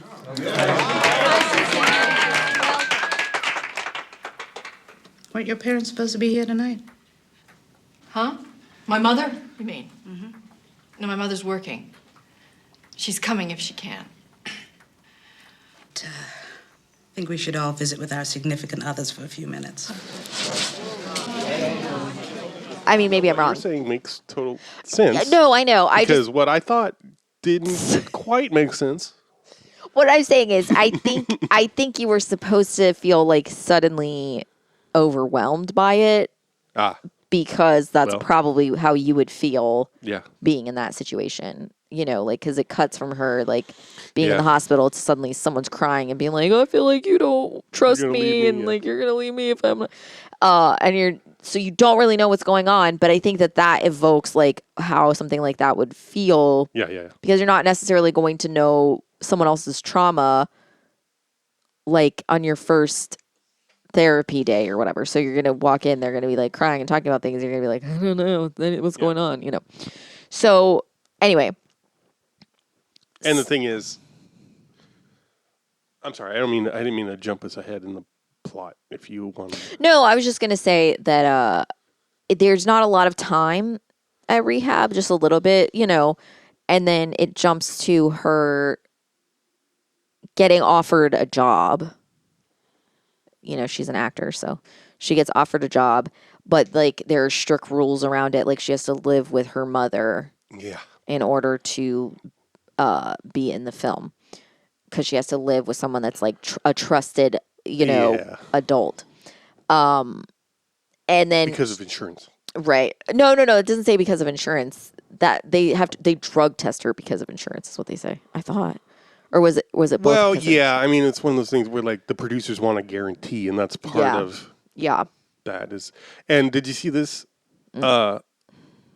Weren't your parents supposed to be here tonight? Huh? My mother, you mean? Mm-hmm. No, my mother's working. She's coming if she can. I think we should all visit with our significant others for a few minutes. I mean, maybe I'm What wrong. you're saying makes total sense. No, I know. Because what I thought didn't quite make sense. What I'm saying is, I think you were supposed to feel like suddenly overwhelmed by it because that's Well. probably how you would feel Yeah. being in that situation. You know, like because it cuts from her like being in Yeah. the hospital to suddenly someone's crying and being like, "Oh, I feel like you don't trust gonna me, leave me, and yeah. like you're gonna leave me if I'm," and you're so you don't really know what's going on. But I think that evokes like how something like that would feel. Yeah. Because you're not necessarily going to know someone else's trauma like on your first therapy day or whatever. So you're going to walk in, they're going to be like crying and talking about things. You're going to be like, I don't know what's going on, you know? So anyway. And the thing is, I'm sorry, I didn't mean to jump us ahead in the plot if you want. No, I was just going to say that there's not a lot of time at rehab, just a little bit, you know, and then it jumps to her getting offered a job. You know, she's an actor, so she gets offered a job, but like there are strict rules around it. Like she has to live with her mother Yeah. in order to be in the film, because she has to live with someone that's like a trusted, adult. And then Because of insurance. right. No. It doesn't say because of insurance. That they drug test her because of insurance is what they say. I thought. Or was it both? Well, yeah. I mean, it's one of those things where like the producers want a guarantee, and that's part of that is. And did you see this? Because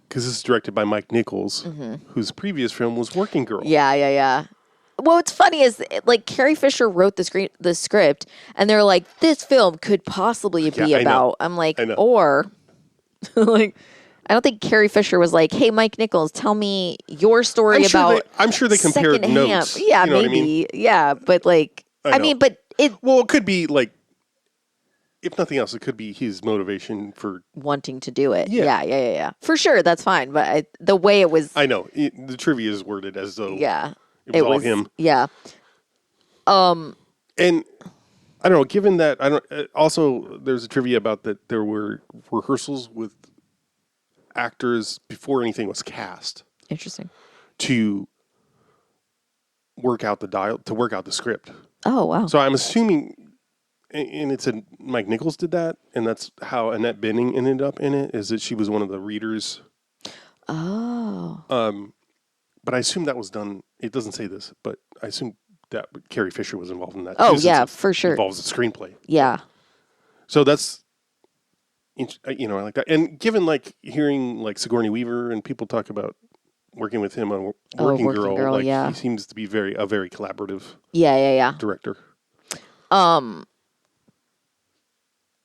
this is directed by Mike Nichols, whose previous film was Working Girl. Yeah. Well, what's funny is like Carrie Fisher wrote the script, and they're like, this film could possibly be about. I'm like, or like. I don't think Carrie Fisher was like, "Hey, Mike Nichols, tell me your story about." I'm sure they compared notes. Yeah, you know maybe. What I mean? Yeah, but like, I mean, but it. Well, it could be like, if nothing else, it could be his motivation for wanting to do it. Yeah. Yeah. For sure, that's fine. But the way it was, I know the trivia is worded as though it was all him. Yeah. And I don't know. Given that, I don't. Also, there's a trivia about that there were rehearsals with actors before anything was cast. Interesting. To work out the script. Oh wow! So I'm assuming, and it said Mike Nichols did that, and that's how Annette Bening ended up in it. Is that she was one of the readers? Oh. But I assume that was done. It doesn't say this, but I assume that Carrie Fisher was involved in that. Oh too, yeah, for sure. Involves the screenplay. Yeah. So that's. I like that. And given like hearing like Sigourney Weaver and people talk about working with him on Working Girl, like he seems to be a very collaborative director.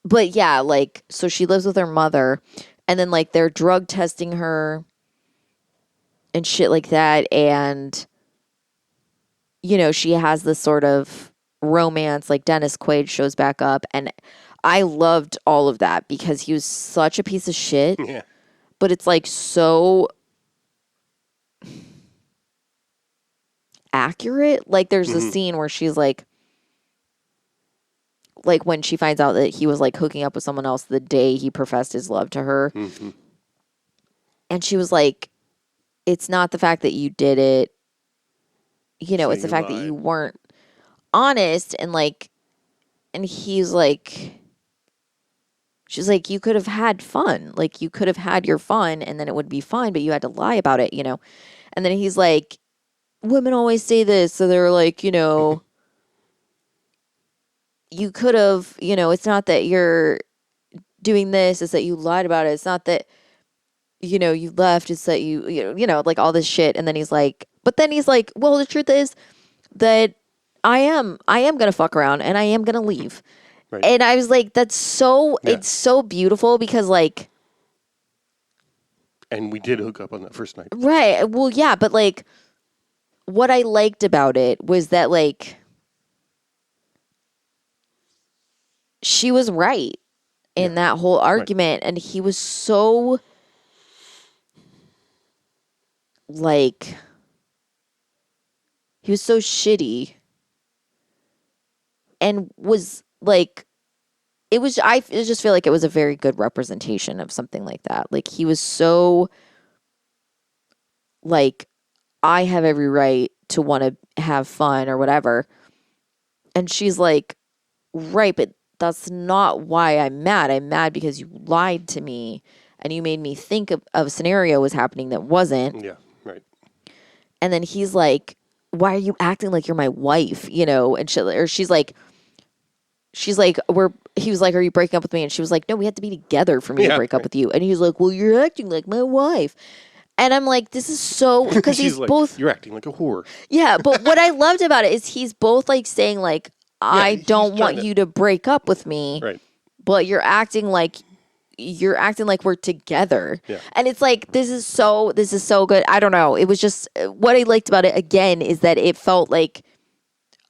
But yeah, like so she lives with her mother, and then like they're drug testing her and shit like that, and she has this sort of romance, like Dennis Quaid shows back up, and I loved all of that because he was such a piece of shit. Yeah. But it's like so accurate. Like there's a scene where she's like when she finds out that he was like hooking up with someone else the day he professed his love to her. Mm-hmm. And she was like, it's not the fact that you did it. It's the fact that you weren't honest. And he's like, she's like, you could have had fun. Like, you could have had your fun and then it would be fine, but you had to lie about it, And then he's like, women always say this. So they're like, you could have, it's not that you're doing this. It's that you lied about it. It's not that, you left. It's that you like all this shit. And then he's like, well, the truth is that I am going to fuck around and I am going to leave. Right. And I was like, that's so, it's so beautiful because like. And we did hook up on that first night. Right. Well, yeah. But like what I liked about it was that like she was right in that whole argument. Right. And he was so like, he was so shitty and was like, I just feel like it was a very good representation of something like that. Like he was so like, I have every right to want to have fun or whatever. And she's like, right, but that's not why I'm mad. I'm mad because you lied to me and you made me think of a scenario was happening that wasn't. Yeah, right. And then he's like, why are you acting like you're my wife? And she's like, he was like, are you breaking up with me? And she was like, no, we had to be together for me to break up with you. And he's like, well, you're acting like my wife. And I'm like, this is so, because he's like, both. You're acting like a whore. Yeah. But what I loved about it is he's both like saying like, I don't want you to break up with me. Right. But you're acting like we're together. Yeah. And it's like, this is so good. I don't know. It was just, what I liked about it again is that it felt like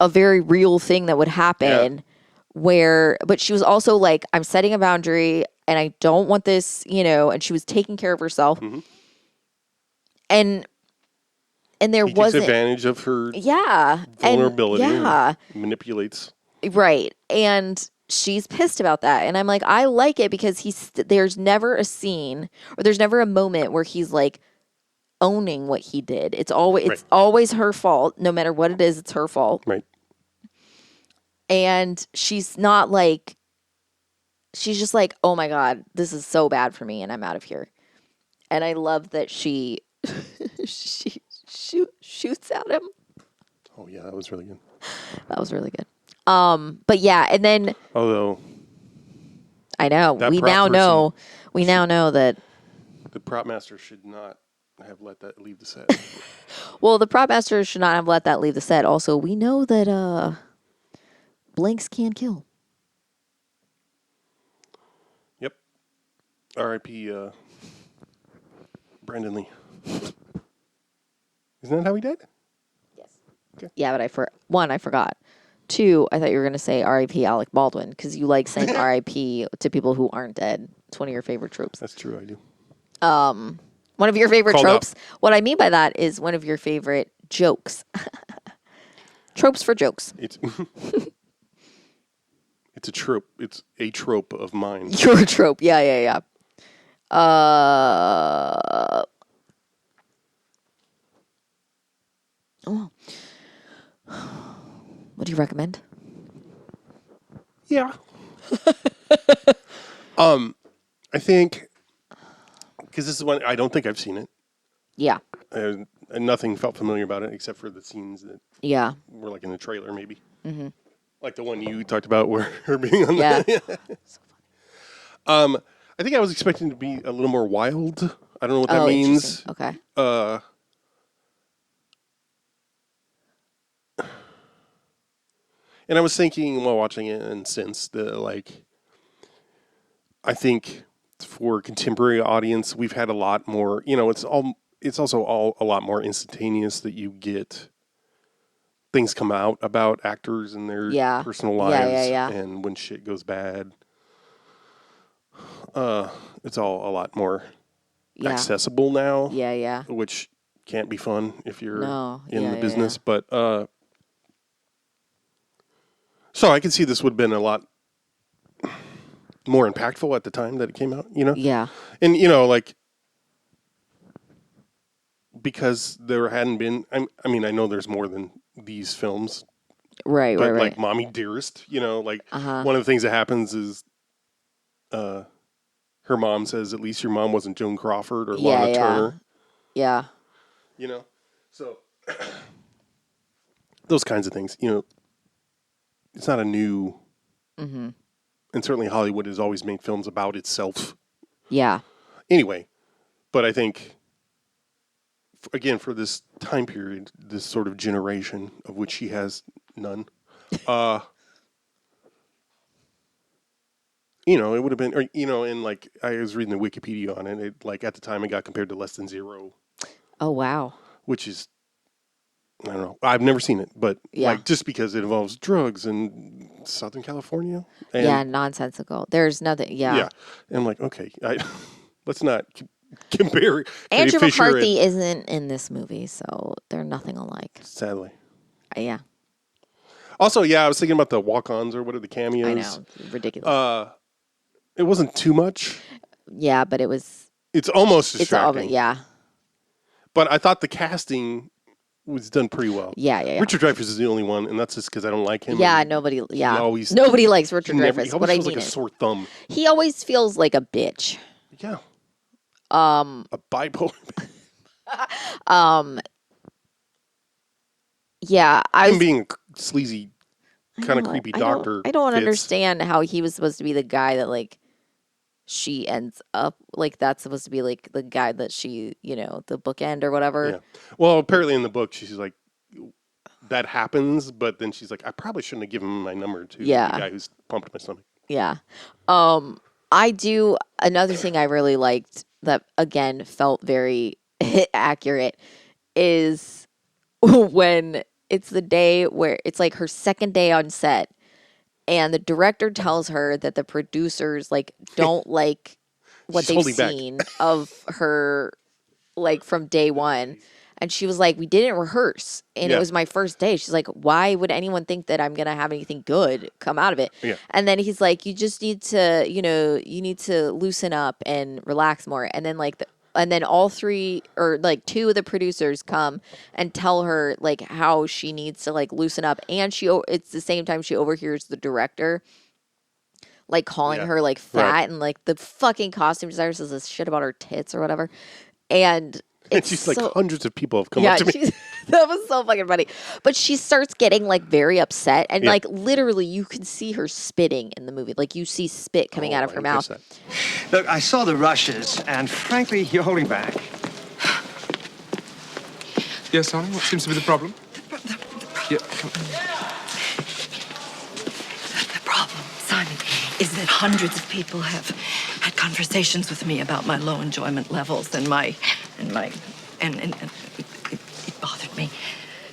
a very real thing that would happen but she was also like, I'm setting a boundary and I don't want this, and she was taking care of herself. Mm-hmm. And there wasn't. Takes advantage of her vulnerability. And manipulates. Right. And she's pissed about that. And I'm like, I like it because there's never a scene or there's never a moment where he's like owning what he did. It's always her fault. No matter what it is, it's her fault. Right. And she's not like, she's just like, oh my God, this is so bad for me and I'm out of here. And I love that she shoots at him. Oh yeah, that was really good. That was really good. But yeah, and then Although I know that we prop now know that the prop master should not have let that leave the set. well, the prop master should not have let that leave the set. Also, we know that blanks can kill. Yep. R.I.P. Brandon Lee. Isn't that how he died? Yes. Okay. Yeah, but I forgot. 2, I thought you were going to say R.I.P. Alec Baldwin because you like saying R.I.P. to people who aren't dead. It's one of your favorite tropes. That's true, I do. One of your favorite Called tropes. out. What I mean by that is one of your favorite jokes. Tropes for jokes. It's it's a trope. It's a trope of mine. Your trope. Yeah. Oh. What do you recommend? Yeah. I think because this is one I don't think I've seen it. Yeah. And nothing felt familiar about it except for the scenes that Yeah. were like in the trailer, maybe. Mm-hmm. Like the one you talked about where her being on Yeah. I think I was expecting to be a little more wild. I don't know what that means. Okay. And I was thinking while watching it and since I think for contemporary audience, we've had a lot more, it's also a lot more instantaneous that you get things come out about actors and their personal lives. Yeah. And when shit goes bad, it's all a lot more accessible now. Yeah. Which can't be fun if you're in the Yeah. business. But so I can see this would have been a lot more impactful at the time that it came out, Yeah. And, because there hadn't been, I mean, I know there's more than these films. Right. Like Mommy Dearest, one of the things that happens is her mom says, at least your mom wasn't Joan Crawford or Lana Turner. Yeah. So those kinds of things, it's not a new, and certainly Hollywood has always made films about itself. Yeah. Anyway, but I think, again, for this time period, this sort of generation of which she has none, it would have been, and like I was reading the Wikipedia on it, at the time it got compared to Less Than Zero. Oh, wow. Which is, I don't know. I've never seen it, but just because it involves drugs in Southern California. And nonsensical. There's nothing. Yeah. Yeah. And I'm like, okay, let's not compare. Andrew Carrie Fischer McCarthy isn't in this movie, so they're nothing alike. Sadly. Yeah. Also, I was thinking about the walk-ons or what are the cameos. I know. Ridiculous. It wasn't too much. Yeah, but it was. It's almost distracting. Yeah. But I thought the casting was done pretty well. Yeah. Richard Dreyfuss is the only one, and that's just because I don't like him. Yeah, nobody likes Richard Dreyfuss. He always feels like a sore thumb. He always feels like a bitch. Yeah. A bipolar. Yeah, Him being a sleazy, kind of creepy doctor. I don't fits. understand how he was supposed to be the guy that she ends up that's supposed to be the guy that she the bookend or whatever. Yeah. Well, apparently in the book she's like that happens, but then she's like, I probably shouldn't have given him my number to the guy who's pumped my stomach. Yeah. I do another thing I really liked that again felt very accurate is when it's the day where it's like her second day on set and the director tells her that the producers don't like what they've seen of her from day one. And she was like, we didn't rehearse. And it Yeah. was my first day. She's like, why would anyone think that I'm going to have anything good come out of it? Yeah. And then he's like, you just need to, you need to loosen up and relax more. And then and then all three or like two of the producers come and tell her like how she needs to like loosen up. And it's the same time she overhears the director like calling her like fat Right. and like the fucking costume designer says this shit about her tits or whatever. And it's she's like, so, hundreds of people have come up to me. that was so fucking funny. But she starts getting like very upset and Yeah. like literally you can see her spitting in the movie. Like you see spit coming out of I her didn't catch mouth. that. Look, I saw the rushes, and frankly, you're holding back. Yes, honey, what seems to be the problem? Yeah, come The problem, Simon, is that hundreds of people have had conversations with me about my low enjoyment levels and it bothered me.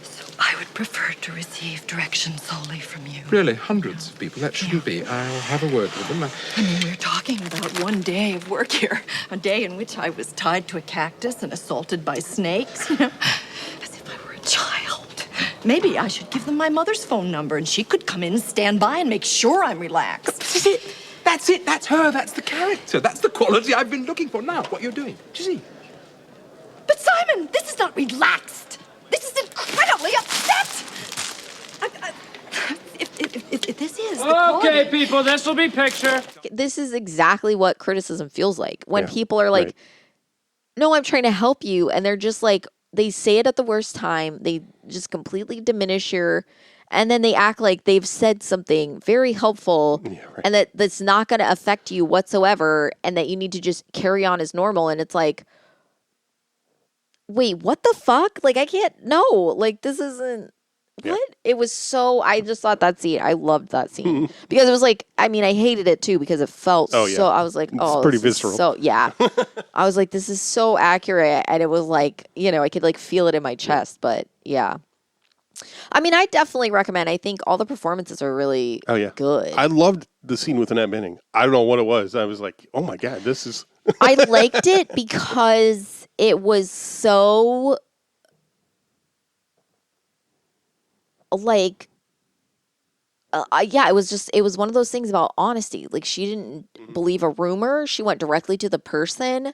So I would prefer to receive direction solely from you. Really, hundreds of people? That shouldn't be. I'll have a word with them. I mean, we're talking about one day of work here, a day in which I was tied to a cactus and assaulted by snakes, as if I were a child. Maybe I should give them my mother's phone number and she could come in and stand by and make sure I'm relaxed. This is it. That's it. That's her. That's the character. That's the quality I've been looking for. Now, what you're doing. Do you see? But Simon, this is not relaxed. This is incredibly upset. If this is the quality... Okay, people, this will be picture. This is exactly what criticism feels like when Yeah, people are like, right. no, I'm trying to help you. And they're just like, they say it at the worst time. They just completely diminish and then they act like they've said something very helpful and that's not going to affect you whatsoever and that you need to just carry on as normal. And it's like, wait, what the fuck? Like, I can't, no, like, this isn't, what? It was so, I just thought that scene, I loved that scene because it was like, I mean, I hated it too because it felt Oh, yeah. so, I was like, oh, pretty this is visceral. So, yeah. I was like, this is so accurate. And it was like, I could like feel it in my chest, but yeah. I mean, I definitely recommend. I think all the performances are really good. I loved the scene with Annette Bening. I don't know what it was. I was like, oh my God, this is... I liked it because it was so like, it was one of those things about honesty. Like she didn't believe a rumor. She went directly to the person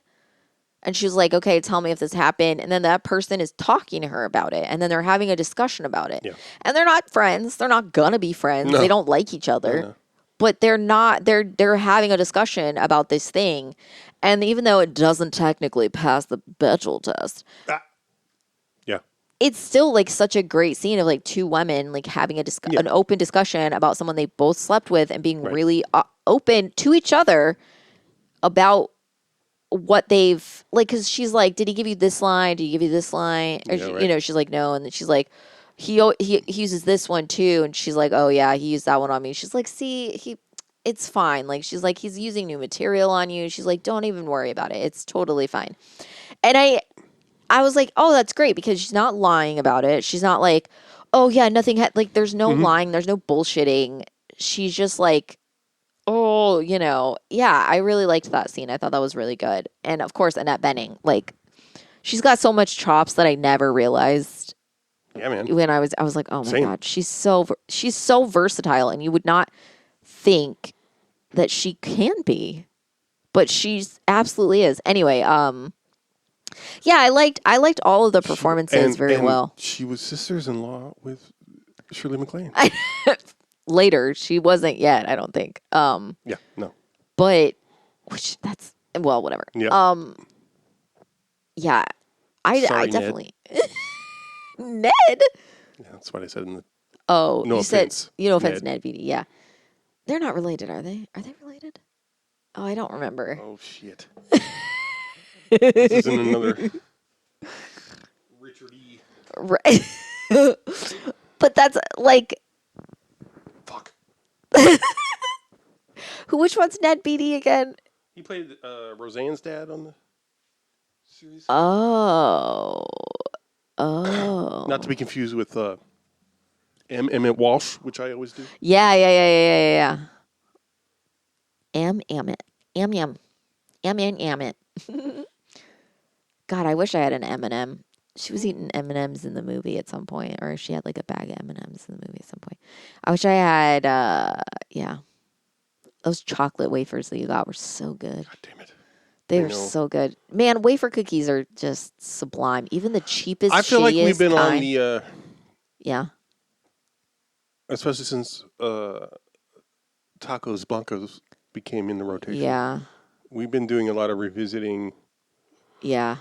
and she was like, okay, tell me if this happened. And then that person is talking to her about it. And then they're having a discussion about it. Yeah. And they're not friends. They're not gonna be friends. No. They don't like each other. No. But they're having a discussion about this thing. And even though it doesn't technically pass the Bechdel test, Yeah. it's still like such a great scene of like two women like having an open discussion about someone they both slept with and being really open to each other about what they've like, because she's like, did he give you this line? Did he give you this line? Or she's like, no. And then she's like, he uses this one too. And she's like, oh yeah, he used that one on me. She's like, see, it's fine. Like, she's like, he's using new material on you. She's like, don't even worry about it. It's totally fine. And I was like, oh, that's great because she's not lying about it. She's not like, oh yeah, nothing like there's no lying. There's no bullshitting. She's just like, oh, yeah, I really liked that scene. I thought that was really good. And of course, Annette Bening, like, she's got so much chops that I never realized. Yeah, man. When I was like, oh my Same. God, she's so versatile, and you would not think that she can be, but she's absolutely is. Anyway, yeah, I liked all of the performances very well. She was sisters-in-law with Shirley MacLaine. Later, she wasn't yet, I don't think. Yeah, no. But whatever. Yeah. Yeah, I Sorry, definitely Ned. Yeah, that's what I said in the... Oh, No you offense, said no offense, Ned. Ned Beatty. Yeah, they're not related, are they? Are they related? Oh, I don't remember. Oh, shit. This isn't another... Richard E. Right. But that's like... Fuck. Which one's Ned Beatty again? He played Roseanne's dad on the series. Oh. Not to be confused with Emmett Walsh, which I always do. Yeah. Amit. Amit. God, I wish I had an M&M. She was eating M&Ms in the movie at some point, or she had like a bag of M&Ms in the movie at some point. I wish I had, yeah. Those chocolate wafers that you got were so good. God damn it. They I were know. so good. Man, wafer cookies are just sublime. Even the cheapest, I feel like we've shittiest been on kind. the, Yeah. especially since tacos blancos became in the rotation. Yeah. We've been doing a lot of revisiting Yeah.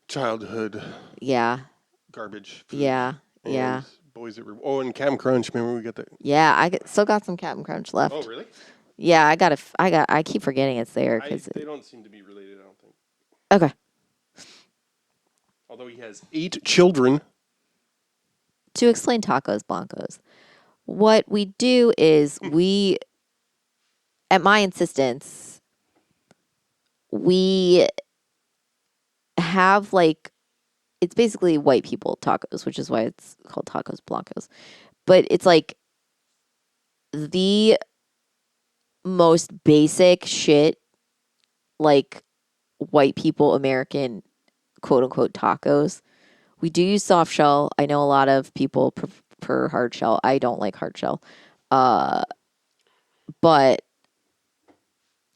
childhood Yeah. garbage food. Yeah. And Yeah. boys that were, and Cap'n Crunch. Remember we got that? Yeah. Still got some Cap'n Crunch left. Oh, really? Yeah, I keep forgetting it's there. They don't seem to be related, I don't think. Okay. Although he has 8 children. To explain tacos blancos, what we do is we, at my insistence, we have like, it's basically white people tacos, which is why it's called tacos blancos. But it's like the most basic shit, like white people American quote unquote tacos. We do use soft shell. I know a lot of people prefer hard shell. I don't like hard shell. But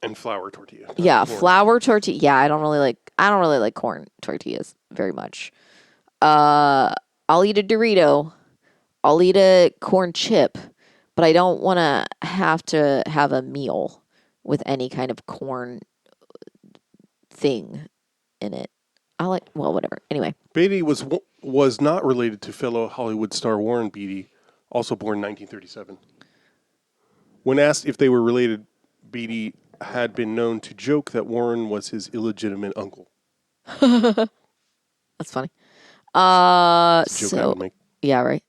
And flour tortilla. yeah, corn. flour tortilla. Yeah, I don't really like corn tortillas very much. I'll eat a Dorito. I'll eat a corn chip, but I don't want to have a meal with any kind of corn thing in it. Whatever. Anyway. Beatty was not related to fellow Hollywood star Warren Beatty, also born in 1937. When asked if they were related, Beatty had been known to joke that Warren was his illegitimate uncle. That's funny. It's a joke I So would make. yeah, right.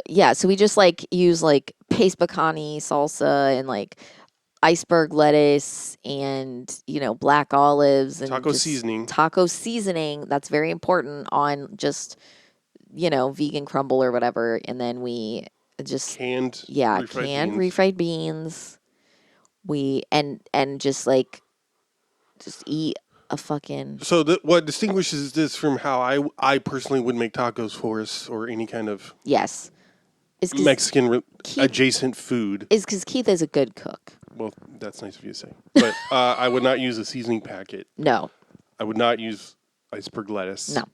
Yeah, so we just like use like paste bacani salsa and like iceberg lettuce and black olives and Taco just seasoning. Taco seasoning, that's very important on just vegan crumble or whatever, and then we just Canned refried beans. We and just eat a fucking So what distinguishes this from how I personally would make tacos for us or any kind of yes. Is Mexican adjacent food. Is because Keith is a good cook. Well, that's nice of you to say. But I would not use a seasoning packet. No. I would not use iceberg lettuce. No.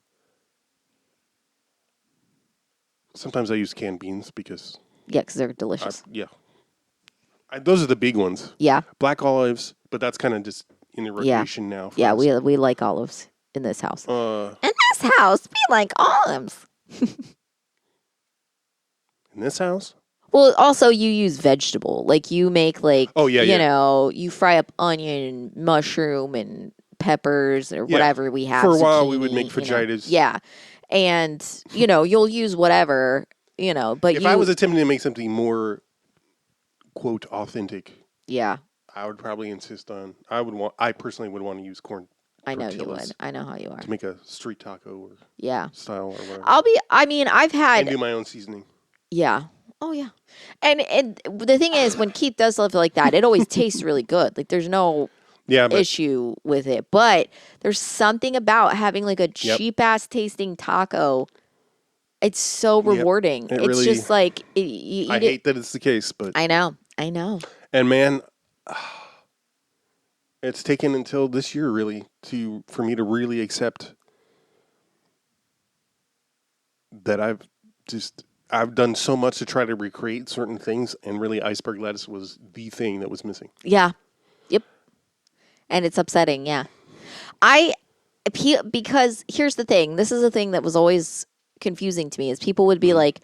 Sometimes I use canned beans because... Yeah, because they're delicious. Yeah. Those are the big ones. Yeah. Black olives, but that's kind of just in the rotation now. Yeah, us. we like olives in this house. In this house, we like olives. In this house? Well, also you use vegetable. Like you make you fry up onion, mushroom, and peppers or whatever we have. For a while, zucchini, we would make fajitas. Yeah. And, you'll use whatever, but if I was attempting to make something more, quote, authentic, yeah, I would probably insist on, I personally would want to use corn I know you tortillas would. I know how you are. to make a street taco or style or whatever. I've had... And do my own seasoning. Yeah. Oh, yeah. And the thing is, when Keith does stuff like that, it always tastes really good. Like, there's no issue with it. But there's something about having, like, a cheap-ass tasting taco. It's so rewarding. It it's really, just like... I hate that it's the case, but... I know. And, man, it's taken until this year, really, for me to really accept that I've done so much to try to recreate certain things, and really iceberg lettuce was the thing that was missing. Yeah. Yep. And it's upsetting, yeah. Because here's the thing. This is a thing that was always confusing to me, is people would be like,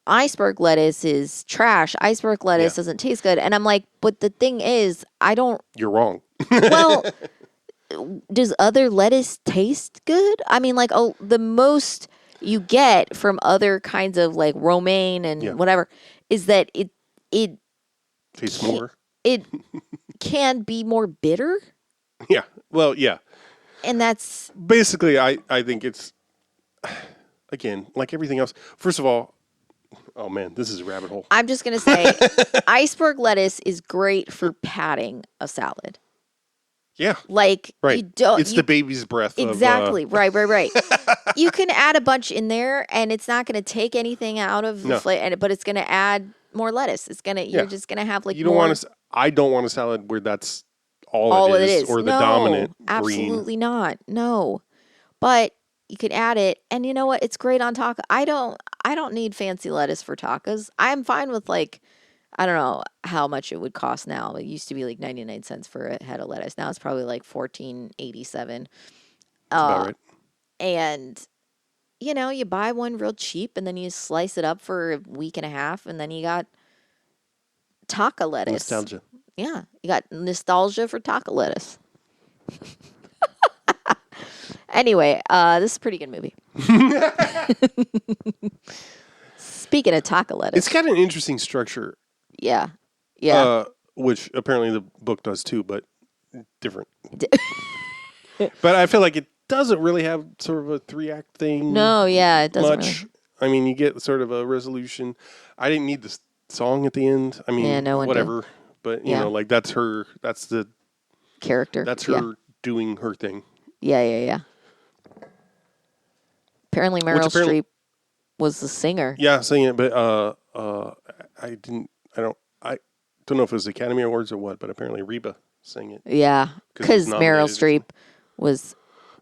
iceberg lettuce is trash. Iceberg lettuce doesn't taste good. And I'm like, but the thing is, You're wrong. Well, does other lettuce taste good? I mean, like, the most you get from other kinds of like romaine and whatever is that it tastes more. It can be more bitter. Yeah. Well, yeah. And that's basically, I think it's, again, like everything else. First of all, oh man, this is a rabbit hole. I'm just gonna say, iceberg lettuce is great for padding a salad. Yeah. Like, Right. you don't. It's the baby's breath. Exactly. Right. You can add a bunch in there, and it's not going to take anything out of the flavor, but it's going to add more lettuce. It's gonna. You're just going to have like you don't more. want to. I don't want a salad where that's all it is, or the dominant absolutely green. not. No, but you could add it, and you know what? It's great on taco. I don't need fancy lettuce for tacos. I'm fine with like, I don't know how much it would cost now. It used to be like 99 cents for a head of lettuce. Now it's probably like $14.87. That's about right. And you know, you buy one real cheap, and then you slice it up for a week and a half, and then you got taco lettuce. Nostalgia. Yeah, you got nostalgia for taco lettuce. Anyway, this is a pretty good movie. Speaking of taco lettuce. It's got an interesting structure. Yeah. Which apparently the book does too, but different. But I feel like it doesn't really have sort of a 3-act thing. No, yeah, it doesn't much. really. I mean, you get sort of a resolution. I didn't need the song at the end. I mean, Yeah, no one did. whatever. But, you know, like that's her, that's the character. That's her doing her thing. Yeah. Apparently Meryl Streep was the singer. Yeah, singing it, but I don't know if it was Academy Awards or what, but apparently Reba sang it. Yeah, because Meryl Streep was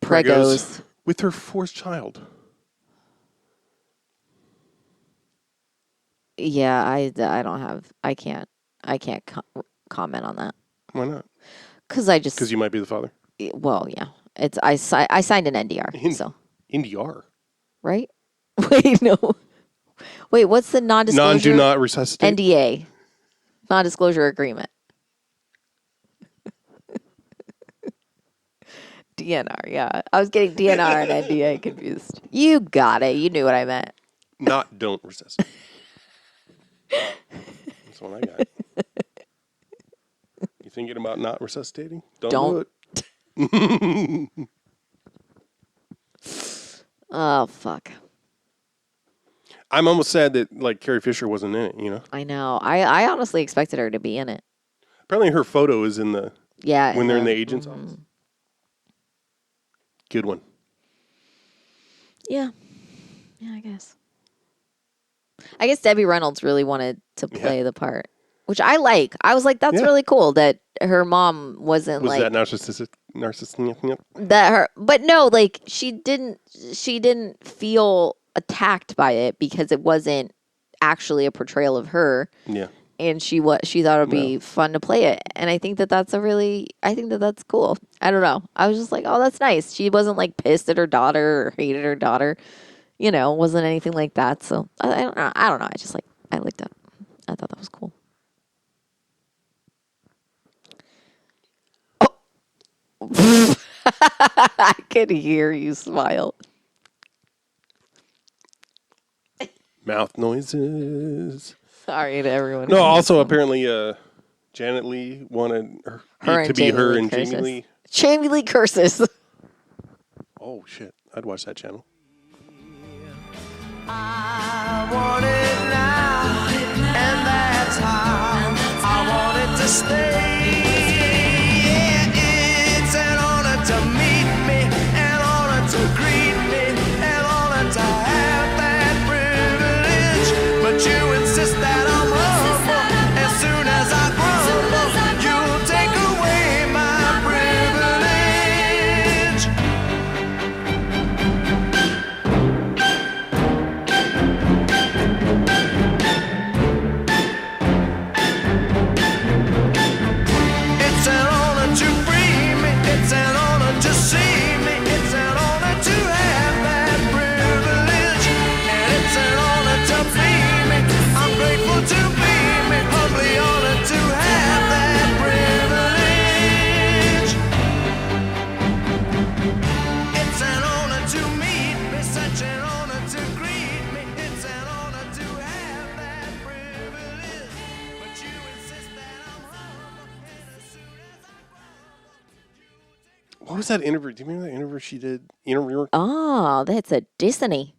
pregos with her 4th child. Yeah, I can't comment on that. Why not? Because you might be the father. Well, yeah, I signed an NDR. So NDR, right? Wait, no. Wait, what's the non-disclosure? Do not resuscitate. NDA, non-disclosure agreement. DNR, yeah. I was getting DNR and NDA confused. You got it. You knew what I meant. Don't resuscitate. That's what I got. You thinking about not resuscitating? Don't do it. Oh, fuck. I'm almost sad that like Carrie Fisher wasn't in it, you know? I know. I honestly expected her to be in it. Apparently her photo is in the... Yeah. When they're in the agent's office. Good one. Yeah. Yeah, I guess. I guess Debbie Reynolds really wanted to play the part, which I like. I was like, that's really cool that her mom wasn't was like... that narcissistic? But no, like she didn't feel attacked by it because it wasn't actually a portrayal of her. Yeah. And she thought it would be fun to play it. And I think that's cool. I don't know. I was just like, oh, that's nice. She wasn't like pissed at her daughter or hated her daughter. You know, wasn't anything like that. So I don't know. I just like, I liked it. I thought that was cool. Oh. I could hear you smile. Mouth noises. Sorry to everyone. No, also apparently Janet Leigh wanted her to be her and Jamie Lee. Jamie Lee curses. Oh, shit. I'd watch that channel. I want it now, and that's how I want it to stay. Yeah, it's an honor to meet me, an honor to greet me, an honor to have that privilege. But you insist that I'm humble. As soon as I crumble, you'll take away my privilege. It's an honor to free me. It's an honor to see me. It's an honor to have that privilege. And it's an honor to be me. I'm grateful to be me. Humbly honored to have that privilege. It's an honor to meet me. Such an honor to greet me. It's an honor to have that privilege. But you insist that I'm humble. And as soon as I What was that interview? Do you remember that interview she did? Interviewer? Oh, that's a Disney.